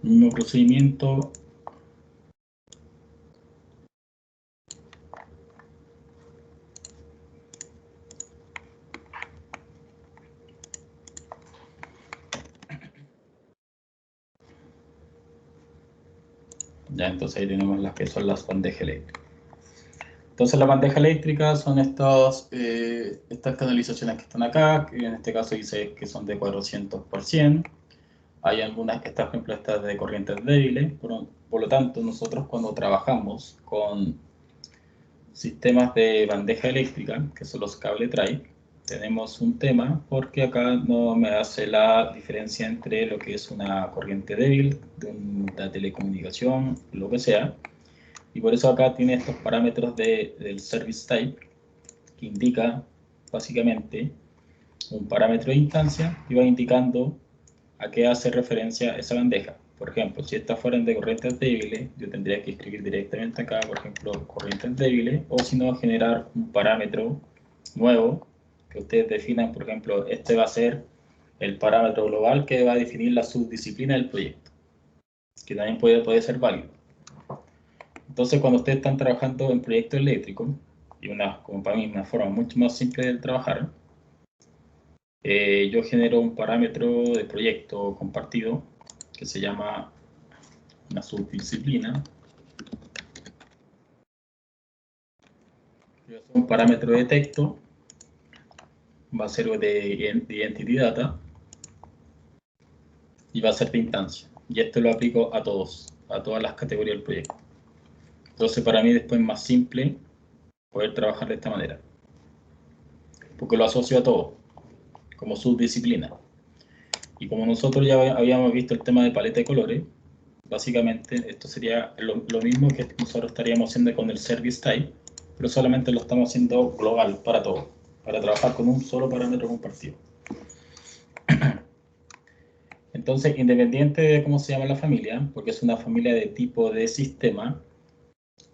Mismo procedimiento. Ya, entonces ahí tenemos las que son las bandejas eléctricas. Entonces la bandeja eléctrica son estas canalizaciones que están acá, que en este caso dice que son de 400 por 100. Hay algunas que están, por ejemplo, estas de corrientes débiles. Por lo tanto, nosotros cuando trabajamos con sistemas de bandeja eléctrica, que son los cable tray, tenemos un tema porque acá no me hace la diferencia entre lo que es una corriente débil, de una telecomunicación, lo que sea. Y por eso acá tiene estos parámetros del service type, que indica básicamente un parámetro de instancia y va indicando a qué hace referencia esa bandeja. Por ejemplo, si estas fueran de corrientes débiles, yo tendría que escribir directamente acá, por ejemplo, corrientes débiles, o si no, generar un parámetro nuevo que ustedes definan. Por ejemplo, este va a ser el parámetro global que va a definir la subdisciplina del proyecto, que también puede ser válido. Entonces, cuando ustedes están trabajando en proyectos eléctricos, y como para mí, una forma mucho más simple de trabajar, yo genero un parámetro de proyecto compartido que se llama una subdisciplina. Un parámetro de texto va a ser de identity data y va a ser de instancia. Y esto lo aplico a todas las categorías del proyecto. Entonces, para mí después es más simple poder trabajar de esta manera, porque lo asocio a todo como subdisciplina. Y como nosotros ya habíamos visto el tema de paleta de colores, básicamente esto sería lo mismo que nosotros estaríamos haciendo con el service type, pero solamente lo estamos haciendo global para todo, para trabajar con un solo parámetro compartido. Entonces, independiente de cómo se llama la familia, porque es una familia de tipo de sistema,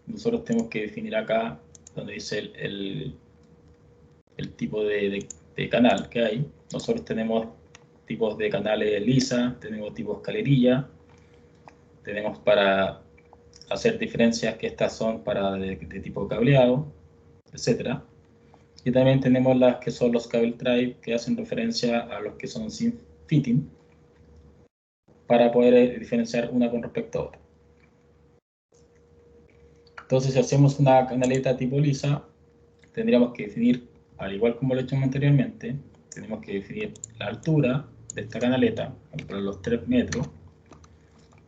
nosotros tenemos que definir acá, donde dice el tipo de canal que hay. Nosotros tenemos tipos de canales lisa, tenemos tipos escalerilla, tenemos para hacer diferencias que estas son para de tipo cableado, etcétera. Y también tenemos las que son los cable tray, que hacen referencia a los que son sin fitting, para poder diferenciar una con respecto a otra. Entonces, si hacemos una canaleta tipo lisa, tendríamos que definir, al igual como lo hecho anteriormente, tenemos que definir la altura de esta canaleta, por los 3 metros,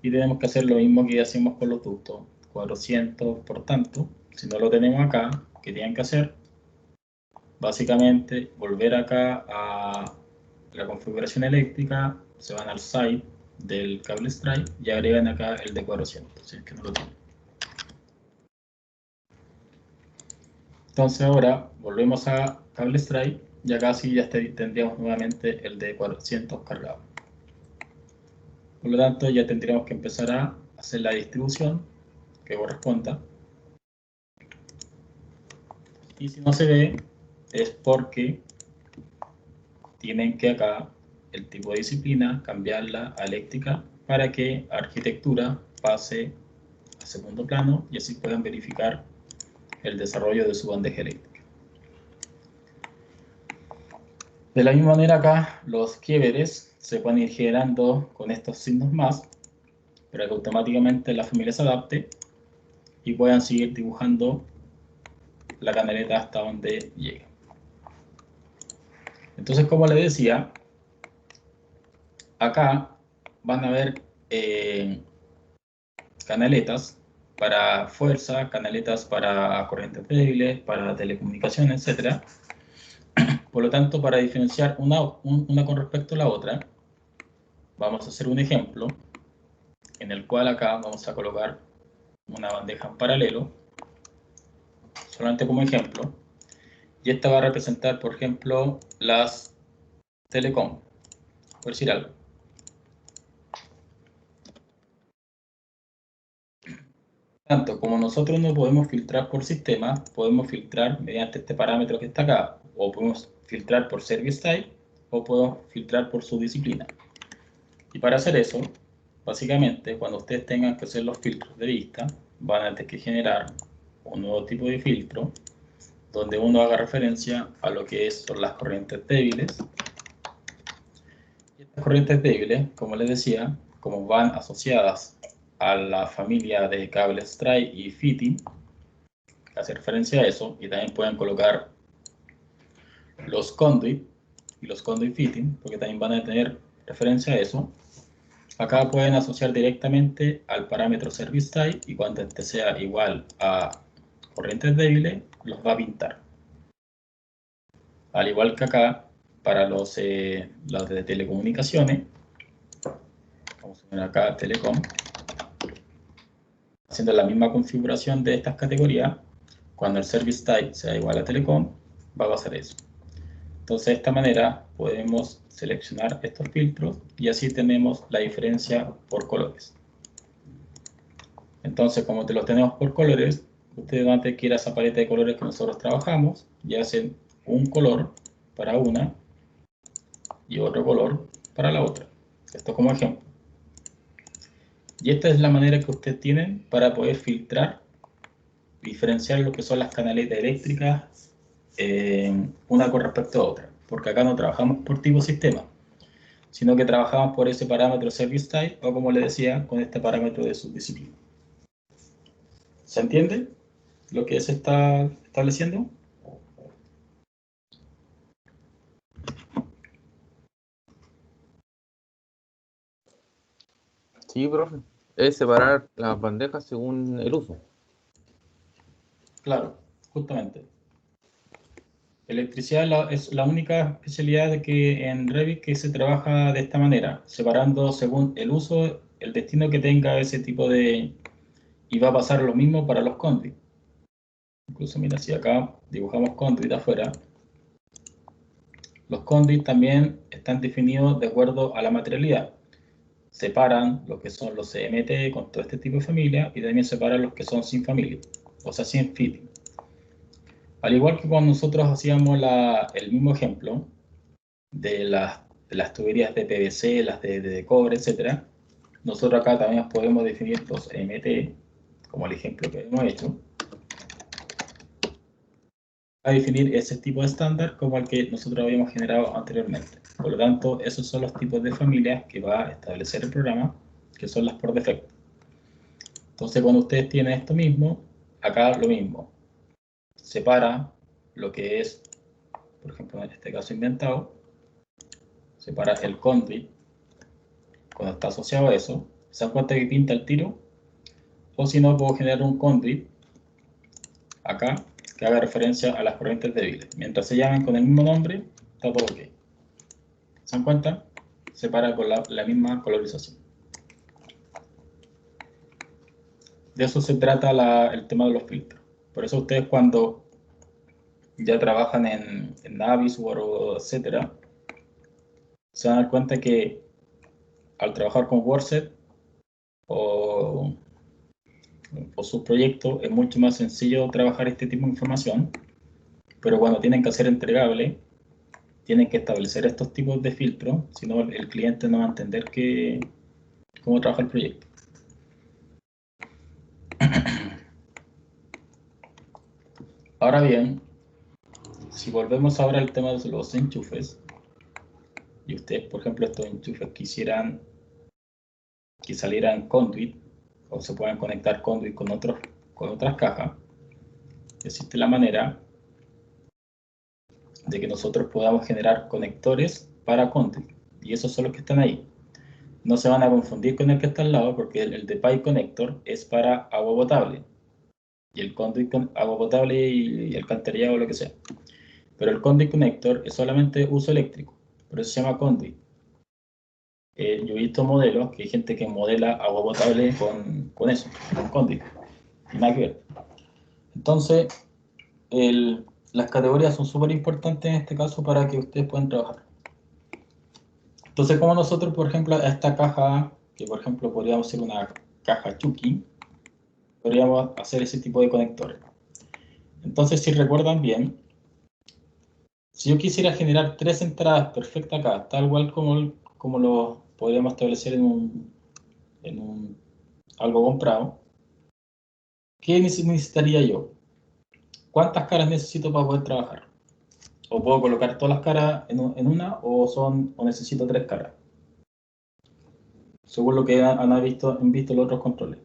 y tenemos que hacer lo mismo que hacemos con los ductos, 400. Por tanto, si no lo tenemos acá, ¿qué tienen que hacer? Básicamente, volver acá a la configuración eléctrica, se van al site del cable strike y agregan acá el de 400, si es que no lo tienen. Entonces ahora volvemos a cable strike y acá sí ya tendríamos nuevamente el de 400 cargado. Por lo tanto, ya tendríamos que empezar a hacer la distribución que corresponda. Y si no se ve, es porque tienen que acá el tipo de disciplina cambiarla a eléctrica para que arquitectura pase a segundo plano y así puedan verificar el desarrollo de su bandeja eléctrica. De la misma manera acá los quiebres se pueden ir generando con estos signos más para que automáticamente la familia se adapte y puedan seguir dibujando la canaleta hasta donde llegue. Entonces, como les decía, acá van a ver canaletas para fuerza, canaletas para corrientes débiles, para telecomunicaciones, etc. Por lo tanto, para diferenciar una con respecto a la otra, vamos a hacer un ejemplo en el cual acá vamos a colocar una bandeja en paralelo, solamente como ejemplo, y esta va a representar, por ejemplo, las telecom, por decir algo. Tanto como nosotros no podemos filtrar por sistema, podemos filtrar mediante este parámetro que está acá, o podemos filtrar por service type, o podemos filtrar por su disciplina. Y para hacer eso, básicamente, cuando ustedes tengan que hacer los filtros de vista, van a tener que generar un nuevo tipo de filtro, donde uno haga referencia a lo que son las corrientes débiles. Y estas corrientes débiles, como les decía, como van asociadas a la familia de cables stray y fitting, hace referencia a eso, y también pueden colocar los conduit y los conduit fitting, porque también van a tener referencia a eso. Acá pueden asociar directamente al parámetro service type, y cuando este sea igual a corrientes débiles, los va a pintar. Al igual que acá, para los de telecomunicaciones, vamos a poner acá telecom, haciendo la misma configuración de estas categorías, cuando el service type sea igual a telecom, va a pasar eso. Entonces, de esta manera podemos seleccionar estos filtros y así tenemos la diferencia por colores. Entonces, como te los tenemos por colores, ustedes van a tener que ir a esa paleta de colores que nosotros trabajamos y hacen un color para una y otro color para la otra. Esto como ejemplo. Y esta es la manera que ustedes tienen para poder filtrar, diferenciar lo que son las canaletas eléctricas una con respecto a otra. Porque acá no trabajamos por tipo sistema, sino que trabajamos por ese parámetro service type, o como les decía, con este parámetro de subdisciplina. ¿Se entiende lo que se está estableciendo? Sí, profe. Es separar las bandejas según el uso. Claro, justamente. Electricidad es la única especialidad de que en Revit que se trabaja de esta manera, separando según el uso, el destino que tenga ese tipo de... Y va a pasar lo mismo para los conduit. Incluso mira, si acá dibujamos conduit afuera, los conduit también están definidos de acuerdo a la materialidad. Separan lo que son los CMT con todo este tipo de familia y también separan los que son sin familia, o sea, sin fitting. Al igual que cuando nosotros hacíamos el mismo ejemplo de las tuberías de PVC, las de cobre, etc., nosotros acá también podemos definir los MT, como el ejemplo que hemos hecho, a definir ese tipo de estándar como el que nosotros habíamos generado anteriormente. Por lo tanto, esos son los tipos de familias que va a establecer el programa, que son las por defecto. Entonces, cuando ustedes tienen esto mismo, acá lo mismo. Separa lo que es, por ejemplo, en este caso inventado, separa el conduit cuando está asociado a eso. Se dan cuenta que pinta el tiro, o si no, puedo generar un conduit acá que haga referencia a las corrientes débiles. Mientras se llamen con el mismo nombre, está todo ok. ¿Se dan cuenta? Separa con la misma colorización. De eso se trata el tema de los filtros. Por eso ustedes cuando ya trabajan en Navisworks o etcétera, se van a dar cuenta que al trabajar con WordSet o sus proyectos es mucho más sencillo trabajar este tipo de información, pero cuando tienen que hacer entregable, tienen que establecer estos tipos de filtros, si no el cliente no va a entender cómo trabaja el proyecto. Ahora bien, si volvemos ahora al tema de los enchufes, y ustedes, por ejemplo, estos enchufes quisieran que salieran conduit, o se puedan conectar conduit con otras cajas, existe la manera de que nosotros podamos generar conectores para conduit, y esos son los que están ahí. No se van a confundir con el que está al lado, porque el de Pipe Connector es para agua potable, y el conduit con agua potable y alcantarillado o lo que sea. Pero el conduit connector es solamente uso eléctrico, por eso se llama conduit. Yo he visto modelos que hay gente que modela agua potable con eso, con conduit, y nada que ver. Entonces, las categorías son súper importantes en este caso para que ustedes puedan trabajar. Entonces, como nosotros, por ejemplo, a esta caja, que por ejemplo podríamos hacer una caja Chucky, podríamos hacer ese tipo de conectores. Entonces, si recuerdan bien, si yo quisiera generar 3 entradas perfectas acá, tal cual como lo podríamos establecer en en algo comprado, ¿qué necesitaría yo? ¿Cuántas caras necesito para poder trabajar? ¿O puedo colocar todas las caras en una o necesito 3 caras? Según lo que han visto los otros controles.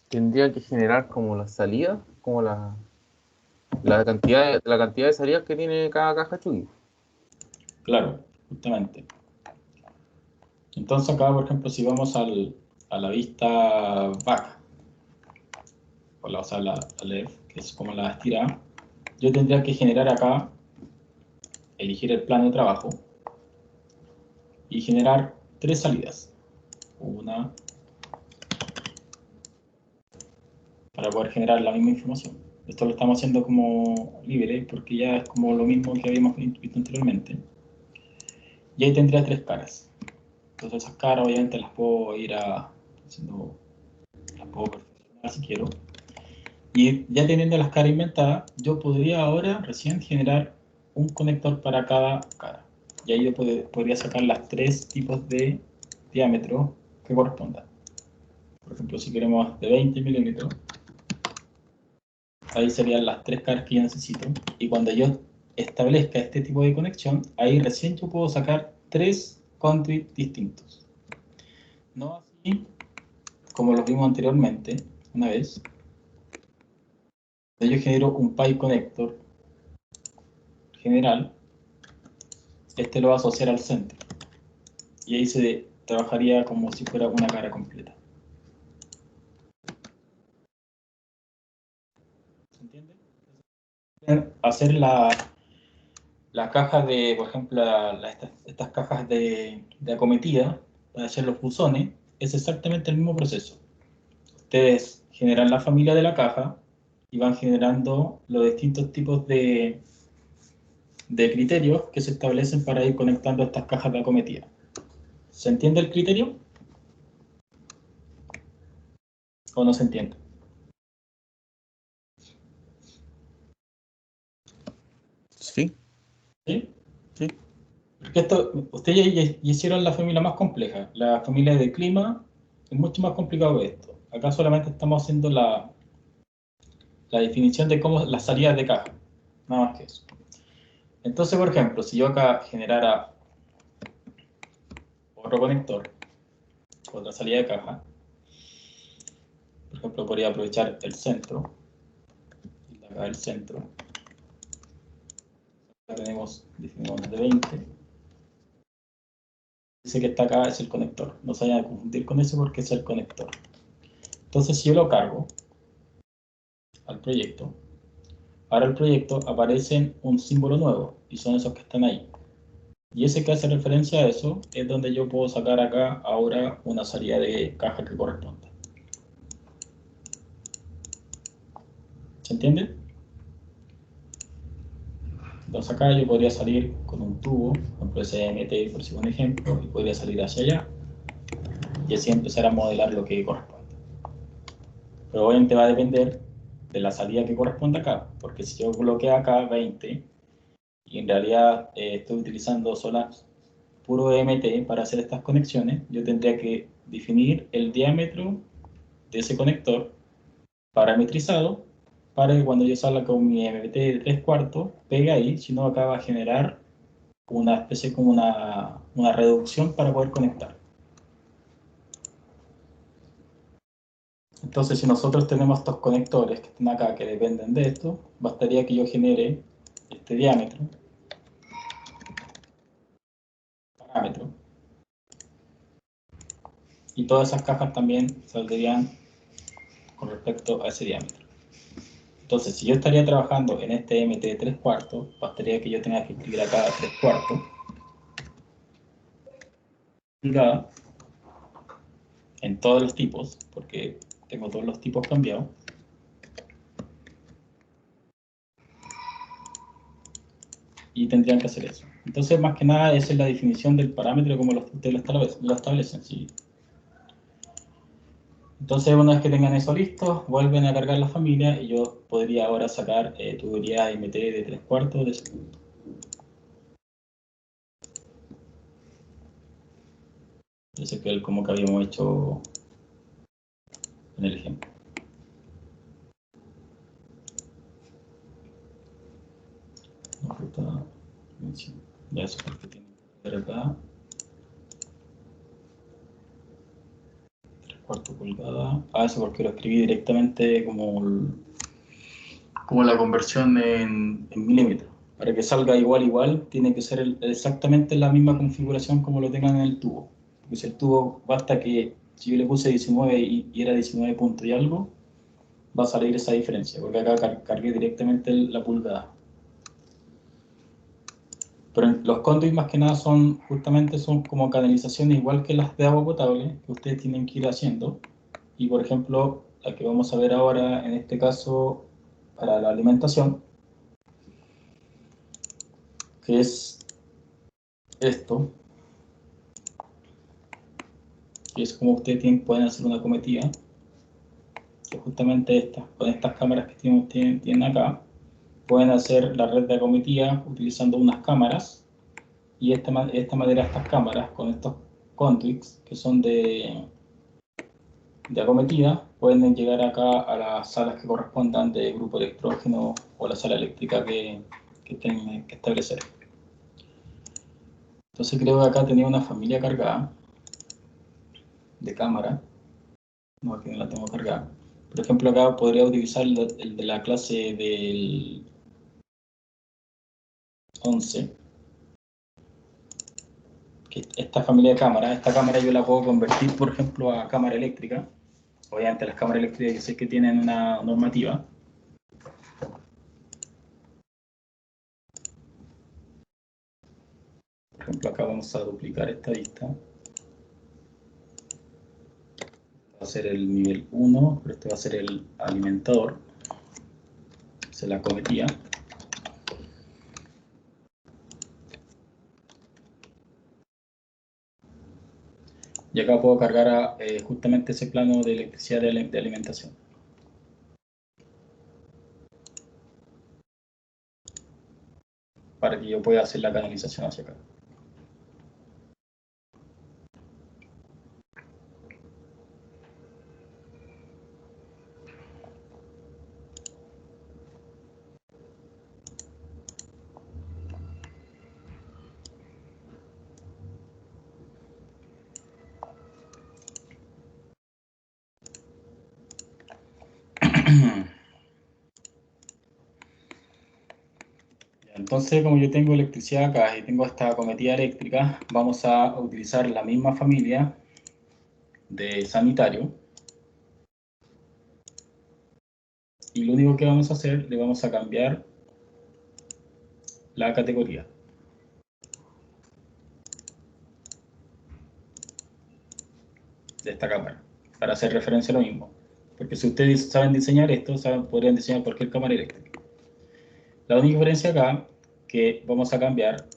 Tendría que generar como la salida, como la cantidad de salidas que tiene cada caja Chucky. Claro, justamente. Entonces acá, por ejemplo, si vamos a la vista back, o sea, la left, que es como la estirada, yo tendría que generar acá, elegir el plano de trabajo y generar 3 salidas. Una, para poder generar la misma información. Esto lo estamos haciendo como libre, porque ya es como lo mismo que habíamos visto anteriormente. Y ahí tendría 3 caras. Entonces esas caras obviamente las puedo ir las puedo perfeccionar si quiero. Y ya teniendo las caras inventadas, yo podría ahora recién generar un conector para cada cara. Y ahí yo podría sacar las 3 tipos de diámetro que correspondan. Por ejemplo, si queremos de 20 milímetros, ahí serían las 3 caras que yo necesito. Y cuando yo establezca este tipo de conexión, ahí recién yo puedo sacar 3 conduits distintos. No así como lo vimos anteriormente, una vez. Yo genero un pipe connector general. Este lo va a asociar al centro. Y ahí se trabajaría como si fuera una cara completa. ¿Se entiende? Hacer la caja de, por ejemplo, estas cajas de acometida, para hacer los buzones, es exactamente el mismo proceso. Ustedes generan la familia de la caja y van generando los distintos tipos de criterios que se establecen para ir conectando estas cajas de acometida. ¿Se entiende el criterio? ¿O no se entiende? Sí, ¿Sí? sí. Porque ustedes ya hicieron la familia más compleja. La familia de clima es mucho más complicado que esto. Acá solamente estamos haciendo la definición de cómo las salidas de caja. Nada más que eso. Entonces, por ejemplo, si yo acá generara otro conector, otra salida de caja, por ejemplo, podría aprovechar el centro. Y acá el centro. Acá definimos de 20. Dice que está acá es el conector. No se vayan a confundir con eso porque es el conector. Entonces, si yo lo cargo al proyecto, ahora el proyecto aparece un símbolo nuevo y son esos que están ahí. Y ese que hace referencia a eso es donde yo puedo sacar acá ahora una salida de caja que corresponda. ¿Se entiende? Entonces acá yo podría salir con un tubo, por ejemplo SMT por si un ejemplo, y podría salir hacia allá y así empezar a modelar lo que corresponde. Pero obviamente va a depender de la salida que corresponde acá, porque si yo bloqueo acá 20 y en realidad estoy utilizando puro EMT para hacer estas conexiones, yo tendría que definir el diámetro de ese conector parametrizado para que cuando yo salga con mi EMT de 3/4 pegue ahí, si no acá va a generar una especie como una reducción para poder conectar. Entonces, si nosotros tenemos estos conectores que están acá, que dependen de esto, bastaría que yo genere este diámetro, parámetro, y todas esas cajas también saldrían con respecto a ese diámetro. Entonces, si yo estaría trabajando en este MT de 3/4, bastaría que yo tenga que escribir acá 3/4 pulgada en todos los tipos, porque tengo todos los tipos cambiados. Y tendrían que hacer eso. Entonces, más que nada, esa es la definición del parámetro como ustedes lo establecen. ¿Sí? Entonces, una vez que tengan eso listo, vuelven a cargar la familia y yo podría ahora sacar tubería MT de 3/4 de segundo. Ese que es como que habíamos hecho en el ejemplo. No, puta, ya eso es porque tiene que ver acá. 3/4 pulgada. Ah, eso porque lo escribí directamente como la conversión en milímetros. Para que salga igual, tiene que ser exactamente la misma configuración como lo tengan en el tubo. Porque si el tubo, basta que si yo le puse 19 y era 19 puntos y algo, va a salir esa diferencia, porque acá cargué directamente la pulgada. Pero los conduits más que nada son como canalizaciones igual que las de agua potable que ustedes tienen que ir haciendo. Y por ejemplo, la que vamos a ver ahora, en este caso, para la alimentación, que es esto, que es como ustedes pueden hacer una cometida, que justamente con estas cámaras que tienen acá, pueden hacer la red de acometida utilizando unas cámaras, y esta manera estas cámaras con estos conduits que son de acometida pueden llegar acá a las salas que correspondan de grupo electrógeno o la sala eléctrica que tienen que establecer. Entonces creo que acá tenía una familia cargada de cámara. No, aquí no la tengo cargada. Por ejemplo, acá podría utilizar el de la clase del 11, que esta familia de cámaras. Esta cámara yo la puedo convertir, por ejemplo, a cámara eléctrica. Obviamente las cámaras eléctricas yo sé que tienen una normativa. Por ejemplo, acá vamos a duplicar esta vista. Va a ser el nivel 1, pero este va a ser el alimentador. Se la cometía. Y acá puedo cargar justamente ese plano de electricidad de alimentación. Para que yo pueda hacer la canalización hacia acá. Entonces, como yo tengo electricidad acá y tengo esta cometida eléctrica, vamos a utilizar la misma familia de sanitario. Y lo único que vamos a hacer, le vamos a cambiar la categoría. De esta cámara, para hacer referencia a lo mismo. Porque si ustedes saben diseñar esto, podrían diseñar cualquier cámara eléctrica. La única diferencia acá, que vamos a cambiar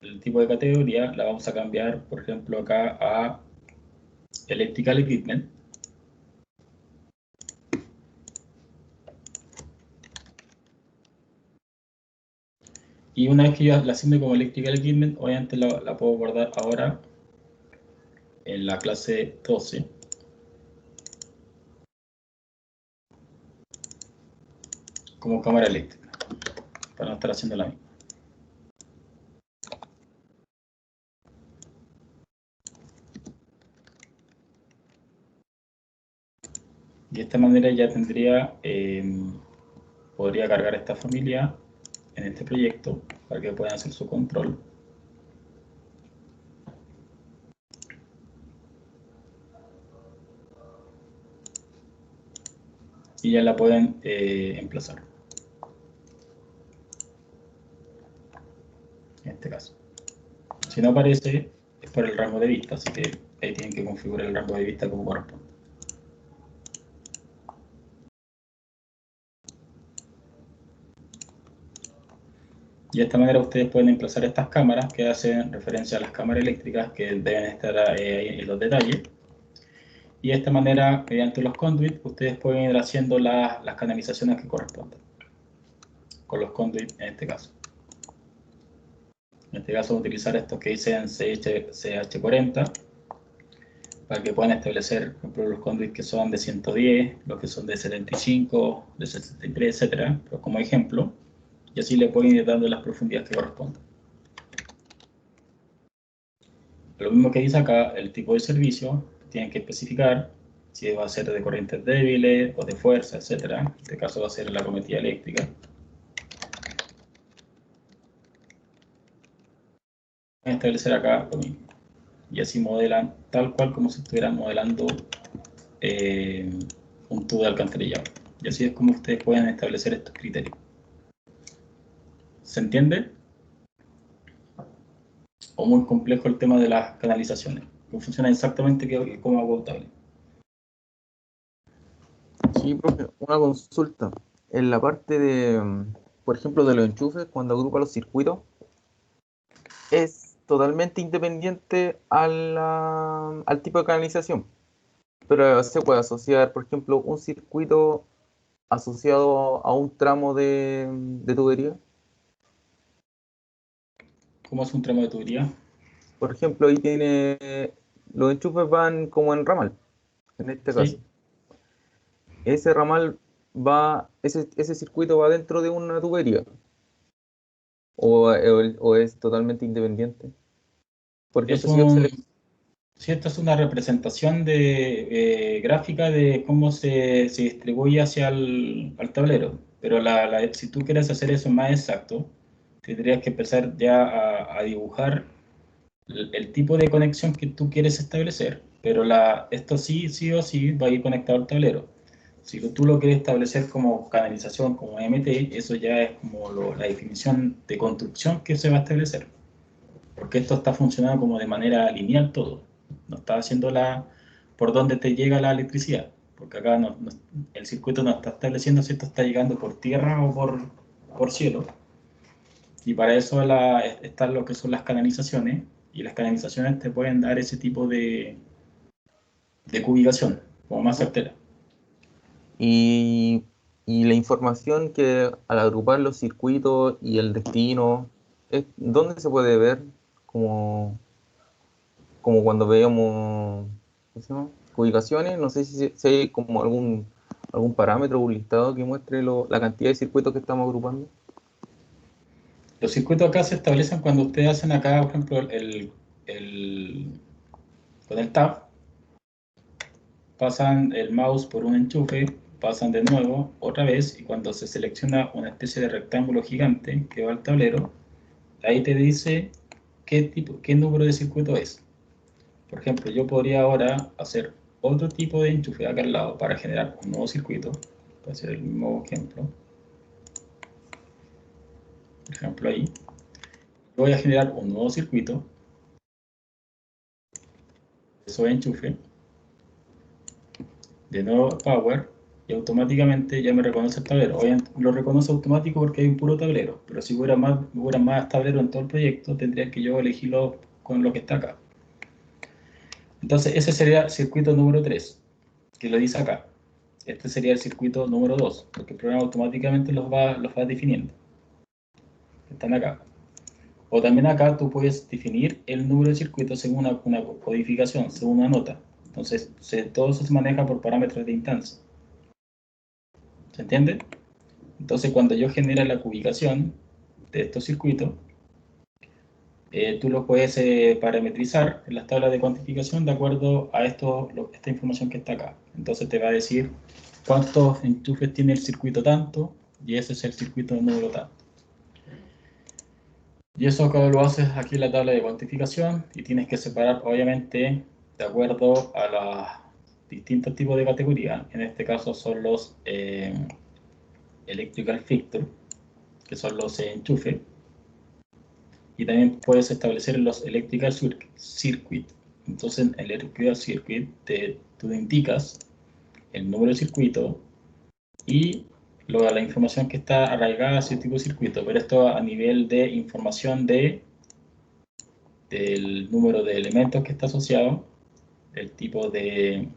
el tipo de categoría, la vamos a cambiar, por ejemplo, acá a Electrical Equipment. Y una vez que yo la asigne como Electrical Equipment, obviamente la puedo guardar ahora en la clase 12. Como cámara eléctrica, para no estar haciendo la misma. Y de esta manera ya podría cargar esta familia en este proyecto para que puedan hacer su control. Y ya la pueden emplazar. En este caso. Si no aparece, es por el rango de vista, así que ahí tienen que configurar el rango de vista como corresponde. Y de esta manera ustedes pueden emplazar estas cámaras que hacen referencia a las cámaras eléctricas que deben estar ahí en los detalles. Y de esta manera, mediante los conduits, ustedes pueden ir haciendo las canalizaciones que corresponden. Con los conduits en este caso. En este caso, utilizar estos que dicen CH40. para que puedan establecer, por ejemplo, los conduits que son de 110, los que son de 75, de 63, etcétera, pero como ejemplo, y así le pueden ir dando las profundidades que correspondan. Lo mismo que dice acá, el tipo de servicio, tienen que especificar si va a ser de corrientes débiles o de fuerza, etcétera. En este caso va a ser la cometida eléctrica. Voy a establecer acá lo mismo. Y así modelan tal cual como si estuvieran modelando un tubo de alcantarillado. Y así es como ustedes pueden establecer estos criterios. ¿Se entiende? O muy complejo el tema de las canalizaciones. No funciona exactamente como agua potable. Sí, profe, una consulta. En la parte de, por ejemplo, de los enchufes, cuando agrupa los circuitos, es totalmente independiente al tipo de canalización. Pero se puede asociar, por ejemplo, un circuito asociado a un tramo de tubería. ¿Cómo es un tramo de tubería? Por ejemplo, ahí tiene, los enchufes van como en ramal, en este caso. Sí. Ese ramal va, ese circuito va dentro de una tubería. O es totalmente independiente. Por Es ejemplo, si yo si esto es una representación de gráfica de cómo se distribuye hacia al tablero, pero si tú quieres hacer eso más exacto, tendrías que empezar ya a dibujar el tipo de conexión que tú quieres establecer, pero esto sí o sí va a ir conectado al tablero. Si tú lo quieres establecer como canalización, como MT, eso ya es como la definición de construcción que se va a establecer, porque esto está funcionando como de manera lineal todo, no está haciendo por dónde te llega la electricidad, porque acá el circuito no está estableciendo si esto está llegando por tierra o por cielo, y para eso están lo que son las canalizaciones, y las canalizaciones te pueden dar ese tipo de cubicación, como más certera. y, y la información que al agrupar los circuitos y el destino, ¿dónde se puede ver? Como, como cuando veíamos, ¿cómo se llama? Ubicaciones, no sé si hay como algún parámetro o un listado que muestre la cantidad de circuitos que estamos agrupando. Los circuitos acá se establecen cuando ustedes hacen acá, por ejemplo, con el tab, pasan el mouse por un enchufe, pasan de nuevo otra vez, y cuando se selecciona una especie de rectángulo gigante que va al tablero, ahí te dice qué número de circuito es. Por ejemplo, yo podría ahora hacer otro tipo de enchufe acá al lado para generar un nuevo circuito. Voy a hacer el mismo ejemplo. Por ejemplo, ahí. Voy a generar un nuevo circuito. Eso es enchufe. De nuevo power. Y automáticamente ya me reconoce el tablero. Obviamente lo reconoce automático porque hay un puro tablero. Pero si hubiera más tableros en todo el proyecto, tendría que yo elegirlo con lo que está acá. Entonces, ese sería el circuito número 3, que lo dice acá. Este sería el circuito número 2, porque el programa automáticamente los va definiendo. Están acá. O también acá tú puedes definir el número de circuitos según una codificación, según una nota. Entonces, todo eso se maneja por parámetros de instancia. ¿Se entiende? Entonces, cuando yo genere la cubicación de estos circuitos, tú los puedes parametrizar en las tablas de cuantificación de acuerdo a esta información que está acá. Entonces te va a decir cuántos enchufes tiene el circuito tanto, y ese es el circuito número tanto. Y eso acá lo haces aquí en la tabla de cuantificación, y tienes que separar obviamente de acuerdo a los distintos tipos de categoría. En este caso son los electrical fixture, que son los enchufes. Y también puedes establecer los electrical circuit. Entonces, en el electrical circuit tú indicas el número de circuito y la información que está arraigada a ese tipo de circuito, pero esto a nivel de información del número de elementos que está asociado, el tipo de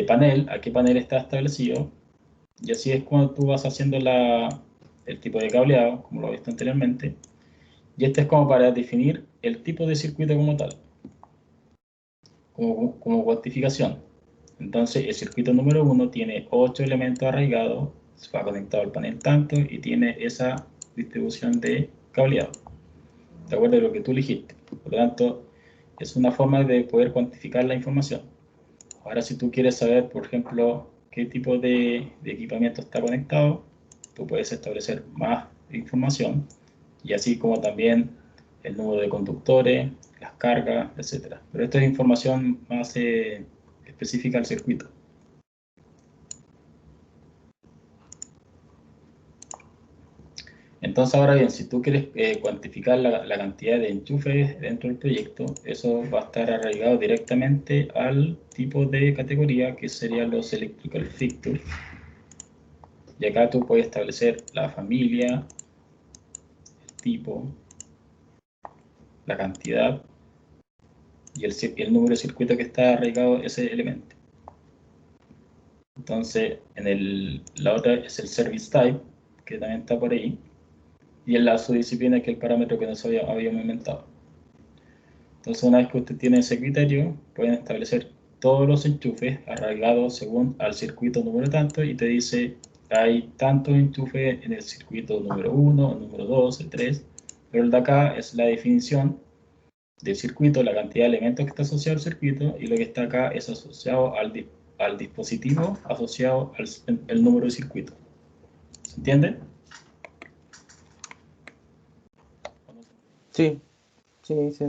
panel, a qué panel está establecido, y así es cuando tú vas haciendo el tipo de cableado, como lo he visto anteriormente. Y este es como para definir el tipo de circuito como tal. como cuantificación. Entonces, el circuito número 1 tiene 8 elementos arraigados, se va conectado al panel tanto y tiene esa distribución de cableado, de acuerdo a lo que tú elegiste. Por lo tanto, es una forma de poder cuantificar la información. Ahora, si tú quieres saber, por ejemplo, qué tipo de equipamiento está conectado, tú puedes establecer más información, y así como también el número de conductores, las cargas, etc. Pero esto es información más específica al circuito. Entonces, ahora bien, si tú quieres cuantificar la cantidad de enchufes dentro del proyecto, eso va a estar arraigado directamente al tipo de categoría, que serían los electrical fixtures. Y acá tú puedes establecer la familia, el tipo, la cantidad y el número de circuito que está arraigado ese elemento. Entonces, la otra es el service type, que también está por ahí, y en la subdisciplina, que es el parámetro que nosotros habíamos inventado. Entonces, una vez que usted tiene ese criterio, pueden establecer todos los enchufes arraigados según al circuito número tanto, y te dice, hay tantos enchufes en el circuito número 1, el número 2, el 3, pero el de acá es la definición del circuito, la cantidad de elementos que está asociado al circuito, y lo que está acá es asociado al dispositivo asociado al número de circuito. ¿Se entiende? Sí, sí, sí.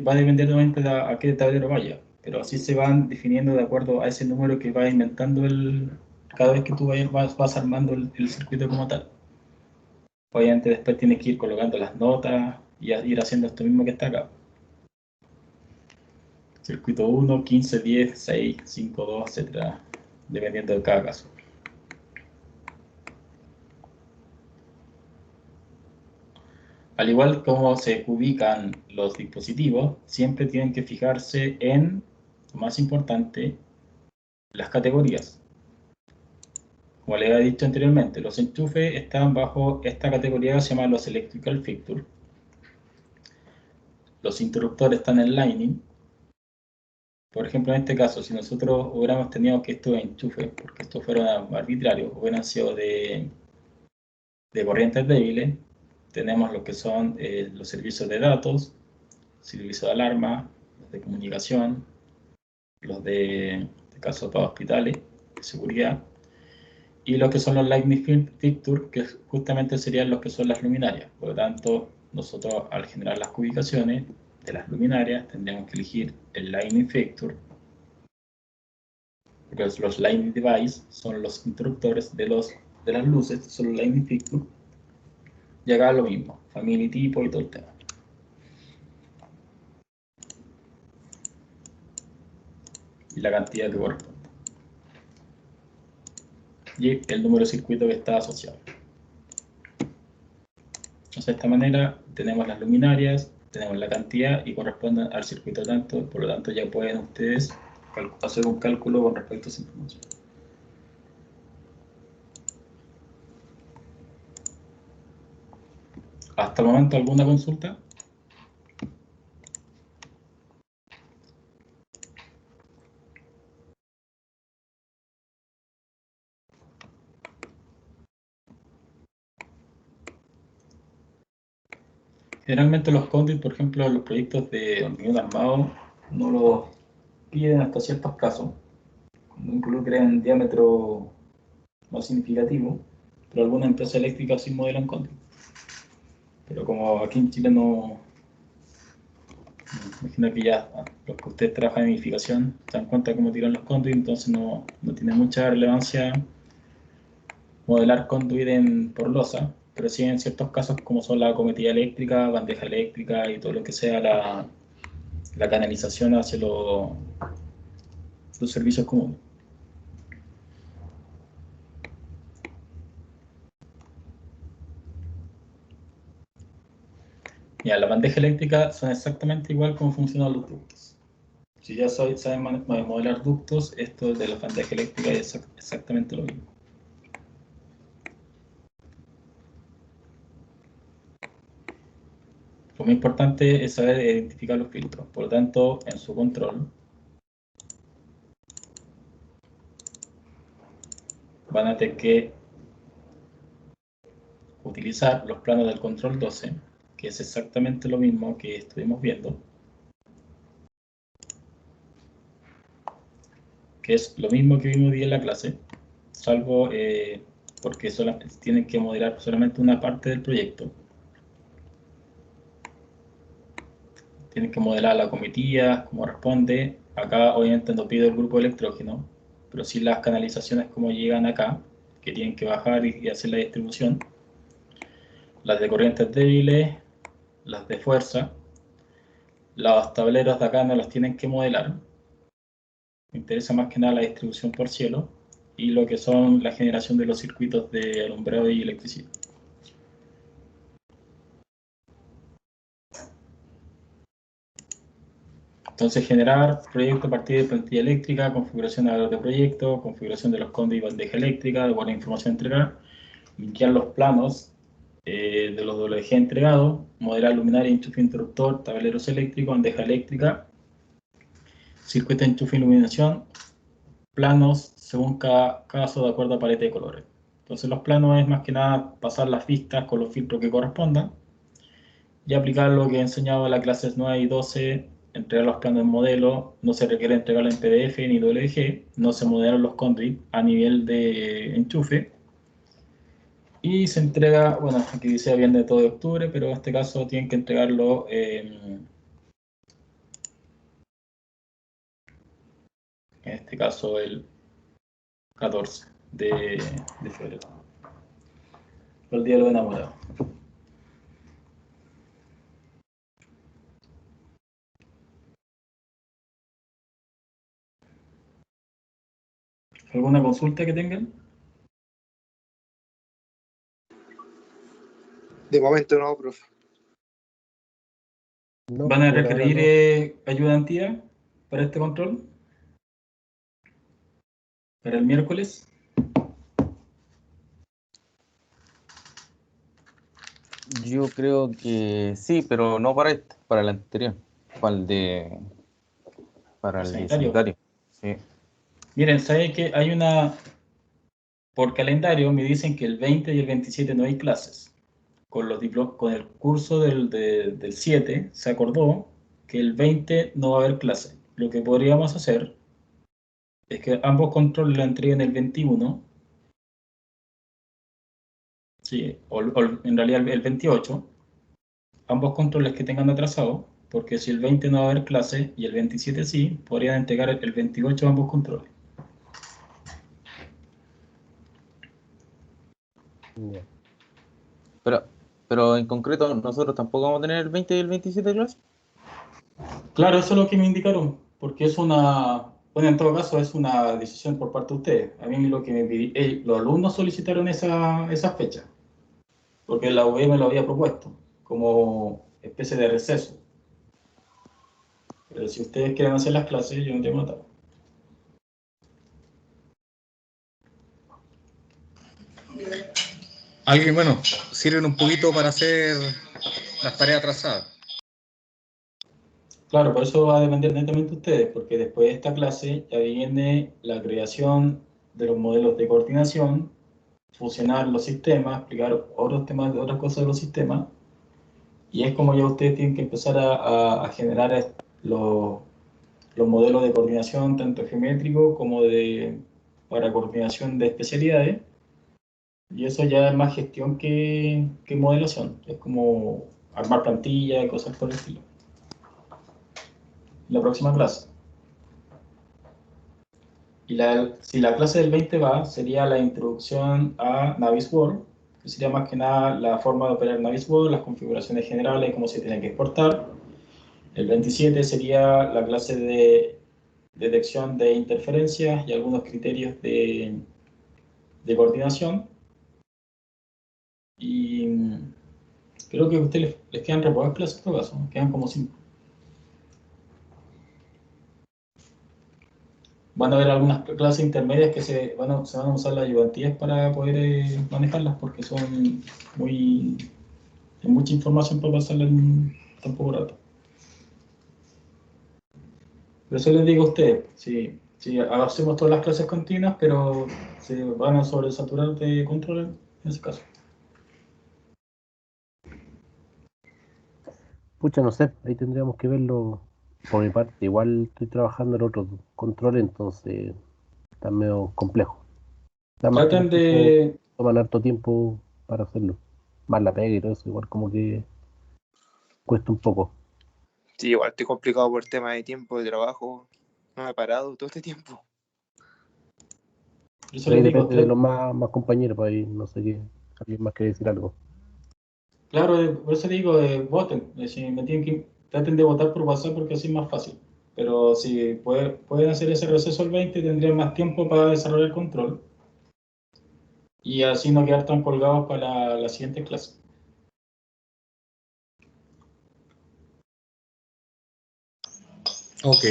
Va a depender nuevamente de a qué tablero vaya, pero así se van definiendo de acuerdo a ese número que va inventando cada vez que tú vas armando el circuito como tal. Obviamente después tienes que ir colocando las notas y ir haciendo esto mismo que está acá. Circuito 1, 15, 10, 6, 5, 2, etc. Dependiendo de cada caso. Al igual como se ubican los dispositivos, siempre tienen que fijarse en, lo más importante, las categorías. Como les había dicho anteriormente, los enchufes están bajo esta categoría que se llama los electrical fixtures. Los interruptores están en Lightning. Por ejemplo, en este caso, si nosotros hubiéramos tenido que estos enchufes, porque estos fueron arbitrarios, hubieran sido de corrientes débiles, tenemos lo que son los servicios de datos, servicios de alarma, los de comunicación, los de caso para hospitales, de seguridad, y los que son los Lightning Fixtures, que justamente serían los que son las luminarias. Por lo tanto, nosotros al generar las ubicaciones de las luminarias tendríamos que elegir el Lightning Fixture, porque los Lightning Device son los interruptores de las luces, son los Lightning Fixtures, y acá lo mismo, familia y tipo y todo el tema. Y la cantidad que corresponde. Y el número de circuito que está asociado. Entonces, de esta manera tenemos las luminarias, tenemos la cantidad y corresponden al circuito tanto, por lo tanto ya pueden ustedes hacer un cálculo con respecto a esa información. ¿Hasta el momento alguna consulta? Generalmente los conduit, por ejemplo, los proyectos de hormigón armado, no los piden hasta ciertos casos, cuando involucren diámetro más significativo, pero algunas empresas eléctricas sí modelan conduit. Pero como aquí en Chile no, imagino que ya los que ustedes trabajan en edificación se dan cuenta de cómo tiran los conduit, entonces no tiene mucha relevancia modelar conduit por losa, pero sí en ciertos casos como son la cometida eléctrica, bandeja eléctrica y todo lo que sea la canalización hacia los servicios comunes. Ya, la bandeja eléctrica son exactamente igual como funcionan los ductos. Si ya saben modelar ductos, esto de la bandeja eléctrica es exactamente lo mismo. Lo más importante es saber identificar los filtros. Por lo tanto, en su control van a tener que utilizar los planos del control 12, que es exactamente lo mismo que estuvimos viendo, que es lo mismo que vimos hoy en la clase, salvo porque tienen que modelar solamente una parte del proyecto. Tienen que modelar la cometida, como responde. Acá obviamente no pido el grupo de electrógeno, pero sí las canalizaciones como llegan acá, que tienen que bajar y hacer la distribución. Las de corrientes débiles, las de fuerza. Los tableros de acá no los tienen que modelar. Me interesa más que nada la distribución por cielo y lo que son la generación de los circuitos de alumbrado y electricidad. Entonces, generar proyecto a partir de plantilla eléctrica, configuración de proyecto, configuración de los condes y bandeja eléctrica, de buena información entregada, linkear los planos de los WG entregados, modelar luminaria, enchufe interruptor, tableros eléctricos, bandeja eléctrica, circuito de enchufe e iluminación, planos según cada caso de acuerdo a paleta de colores. Entonces los planos es más que nada pasar las vistas con los filtros que correspondan y aplicar lo que he enseñado en las clases 9 y 12, entregar los planos en modelo, no se requiere entregarlo en PDF ni WG, no se modelan los conduit a nivel de enchufe y se entrega, bueno, aquí dice viernes 2 de octubre, pero en este caso tienen que entregarlo en este caso el 14 de febrero, el día de los enamorados. ¿Alguna consulta que tengan? De momento no, profe. No, ¿Van a por ahora requerir no. ayudantía para este control? ¿Para el miércoles? Yo creo que sí, pero no para este, para el anterior, para el de, para ¿El el de sanitario? sanitario. Sí. Miren, ¿saben que hay una... Por calendario me dicen que el 20 y el 27 no hay clases. Con el curso del 7 se acordó que el 20 no va a haber clase. Lo que podríamos hacer es que ambos controles lo entreguen el 21, sí, o en realidad el 28, ambos controles que tengan atrasado, porque si el 20 no va a haber clase y el 27 sí, podrían entregar el 28 ambos controles. Ya. Pero en concreto nosotros tampoco vamos a tener el 20 y el 27 de clase. Claro, eso es lo que me indicaron, porque es una, bueno, en todo caso es una decisión por parte de ustedes. A mí lo que los alumnos solicitaron esa fecha, porque la UE me lo había propuesto como especie de receso. Pero si ustedes quieren hacer las clases, yo no tengo nada. Alguien, bueno, sirven un poquito para hacer las tareas atrasadas. Claro, por eso va a depender netamente de ustedes, porque después de esta clase ya viene la creación de los modelos de coordinación, fusionar los sistemas, explicar otros temas, otras cosas de los sistemas, y es como ya ustedes tienen que empezar a generar los modelos de coordinación, tanto geométrico como para coordinación de especialidades, y eso ya es más gestión que modelación, es como armar plantillas y cosas por el estilo. La próxima clase. Y si la clase del 20 va, sería la introducción a Navisworld, que sería más que nada la forma de operar Navisworld, las configuraciones generales, cómo se tiene que exportar. El 27 sería la clase de detección de interferencias y algunos criterios de coordinación. Y creo que a ustedes les quedan re pocas clases en todo caso, quedan como 5. Van a haber algunas clases intermedias que se van a usar las ayudantías para poder manejarlas porque son hay mucha información para pasarla un poco rato. Por eso les digo a ustedes, si hacemos todas las clases continuas, pero se van a sobresaturar de control en ese caso. Pucha, no sé, ahí tendríamos que verlo por mi parte. Igual estoy trabajando en otro control, entonces está medio complejo. Además que Traten los tipos de, toman harto tiempo para hacerlo. Más la pega y todo eso, igual como que cuesta un poco. Sí, igual estoy complicado por el tema de tiempo de trabajo. No me he parado todo este tiempo. por eso Pero ahí les digo, depende de los más compañeros, pues ahí no sé qué, alguien más quiere decir algo. claro, por eso digo, voten. Si me tienen que, traten de votar por WhatsApp porque así es más fácil. Pero si pueden hacer ese receso el 20, tendrían más tiempo para desarrollar el control. Y así no quedar tan colgados para la siguiente clase. Ok.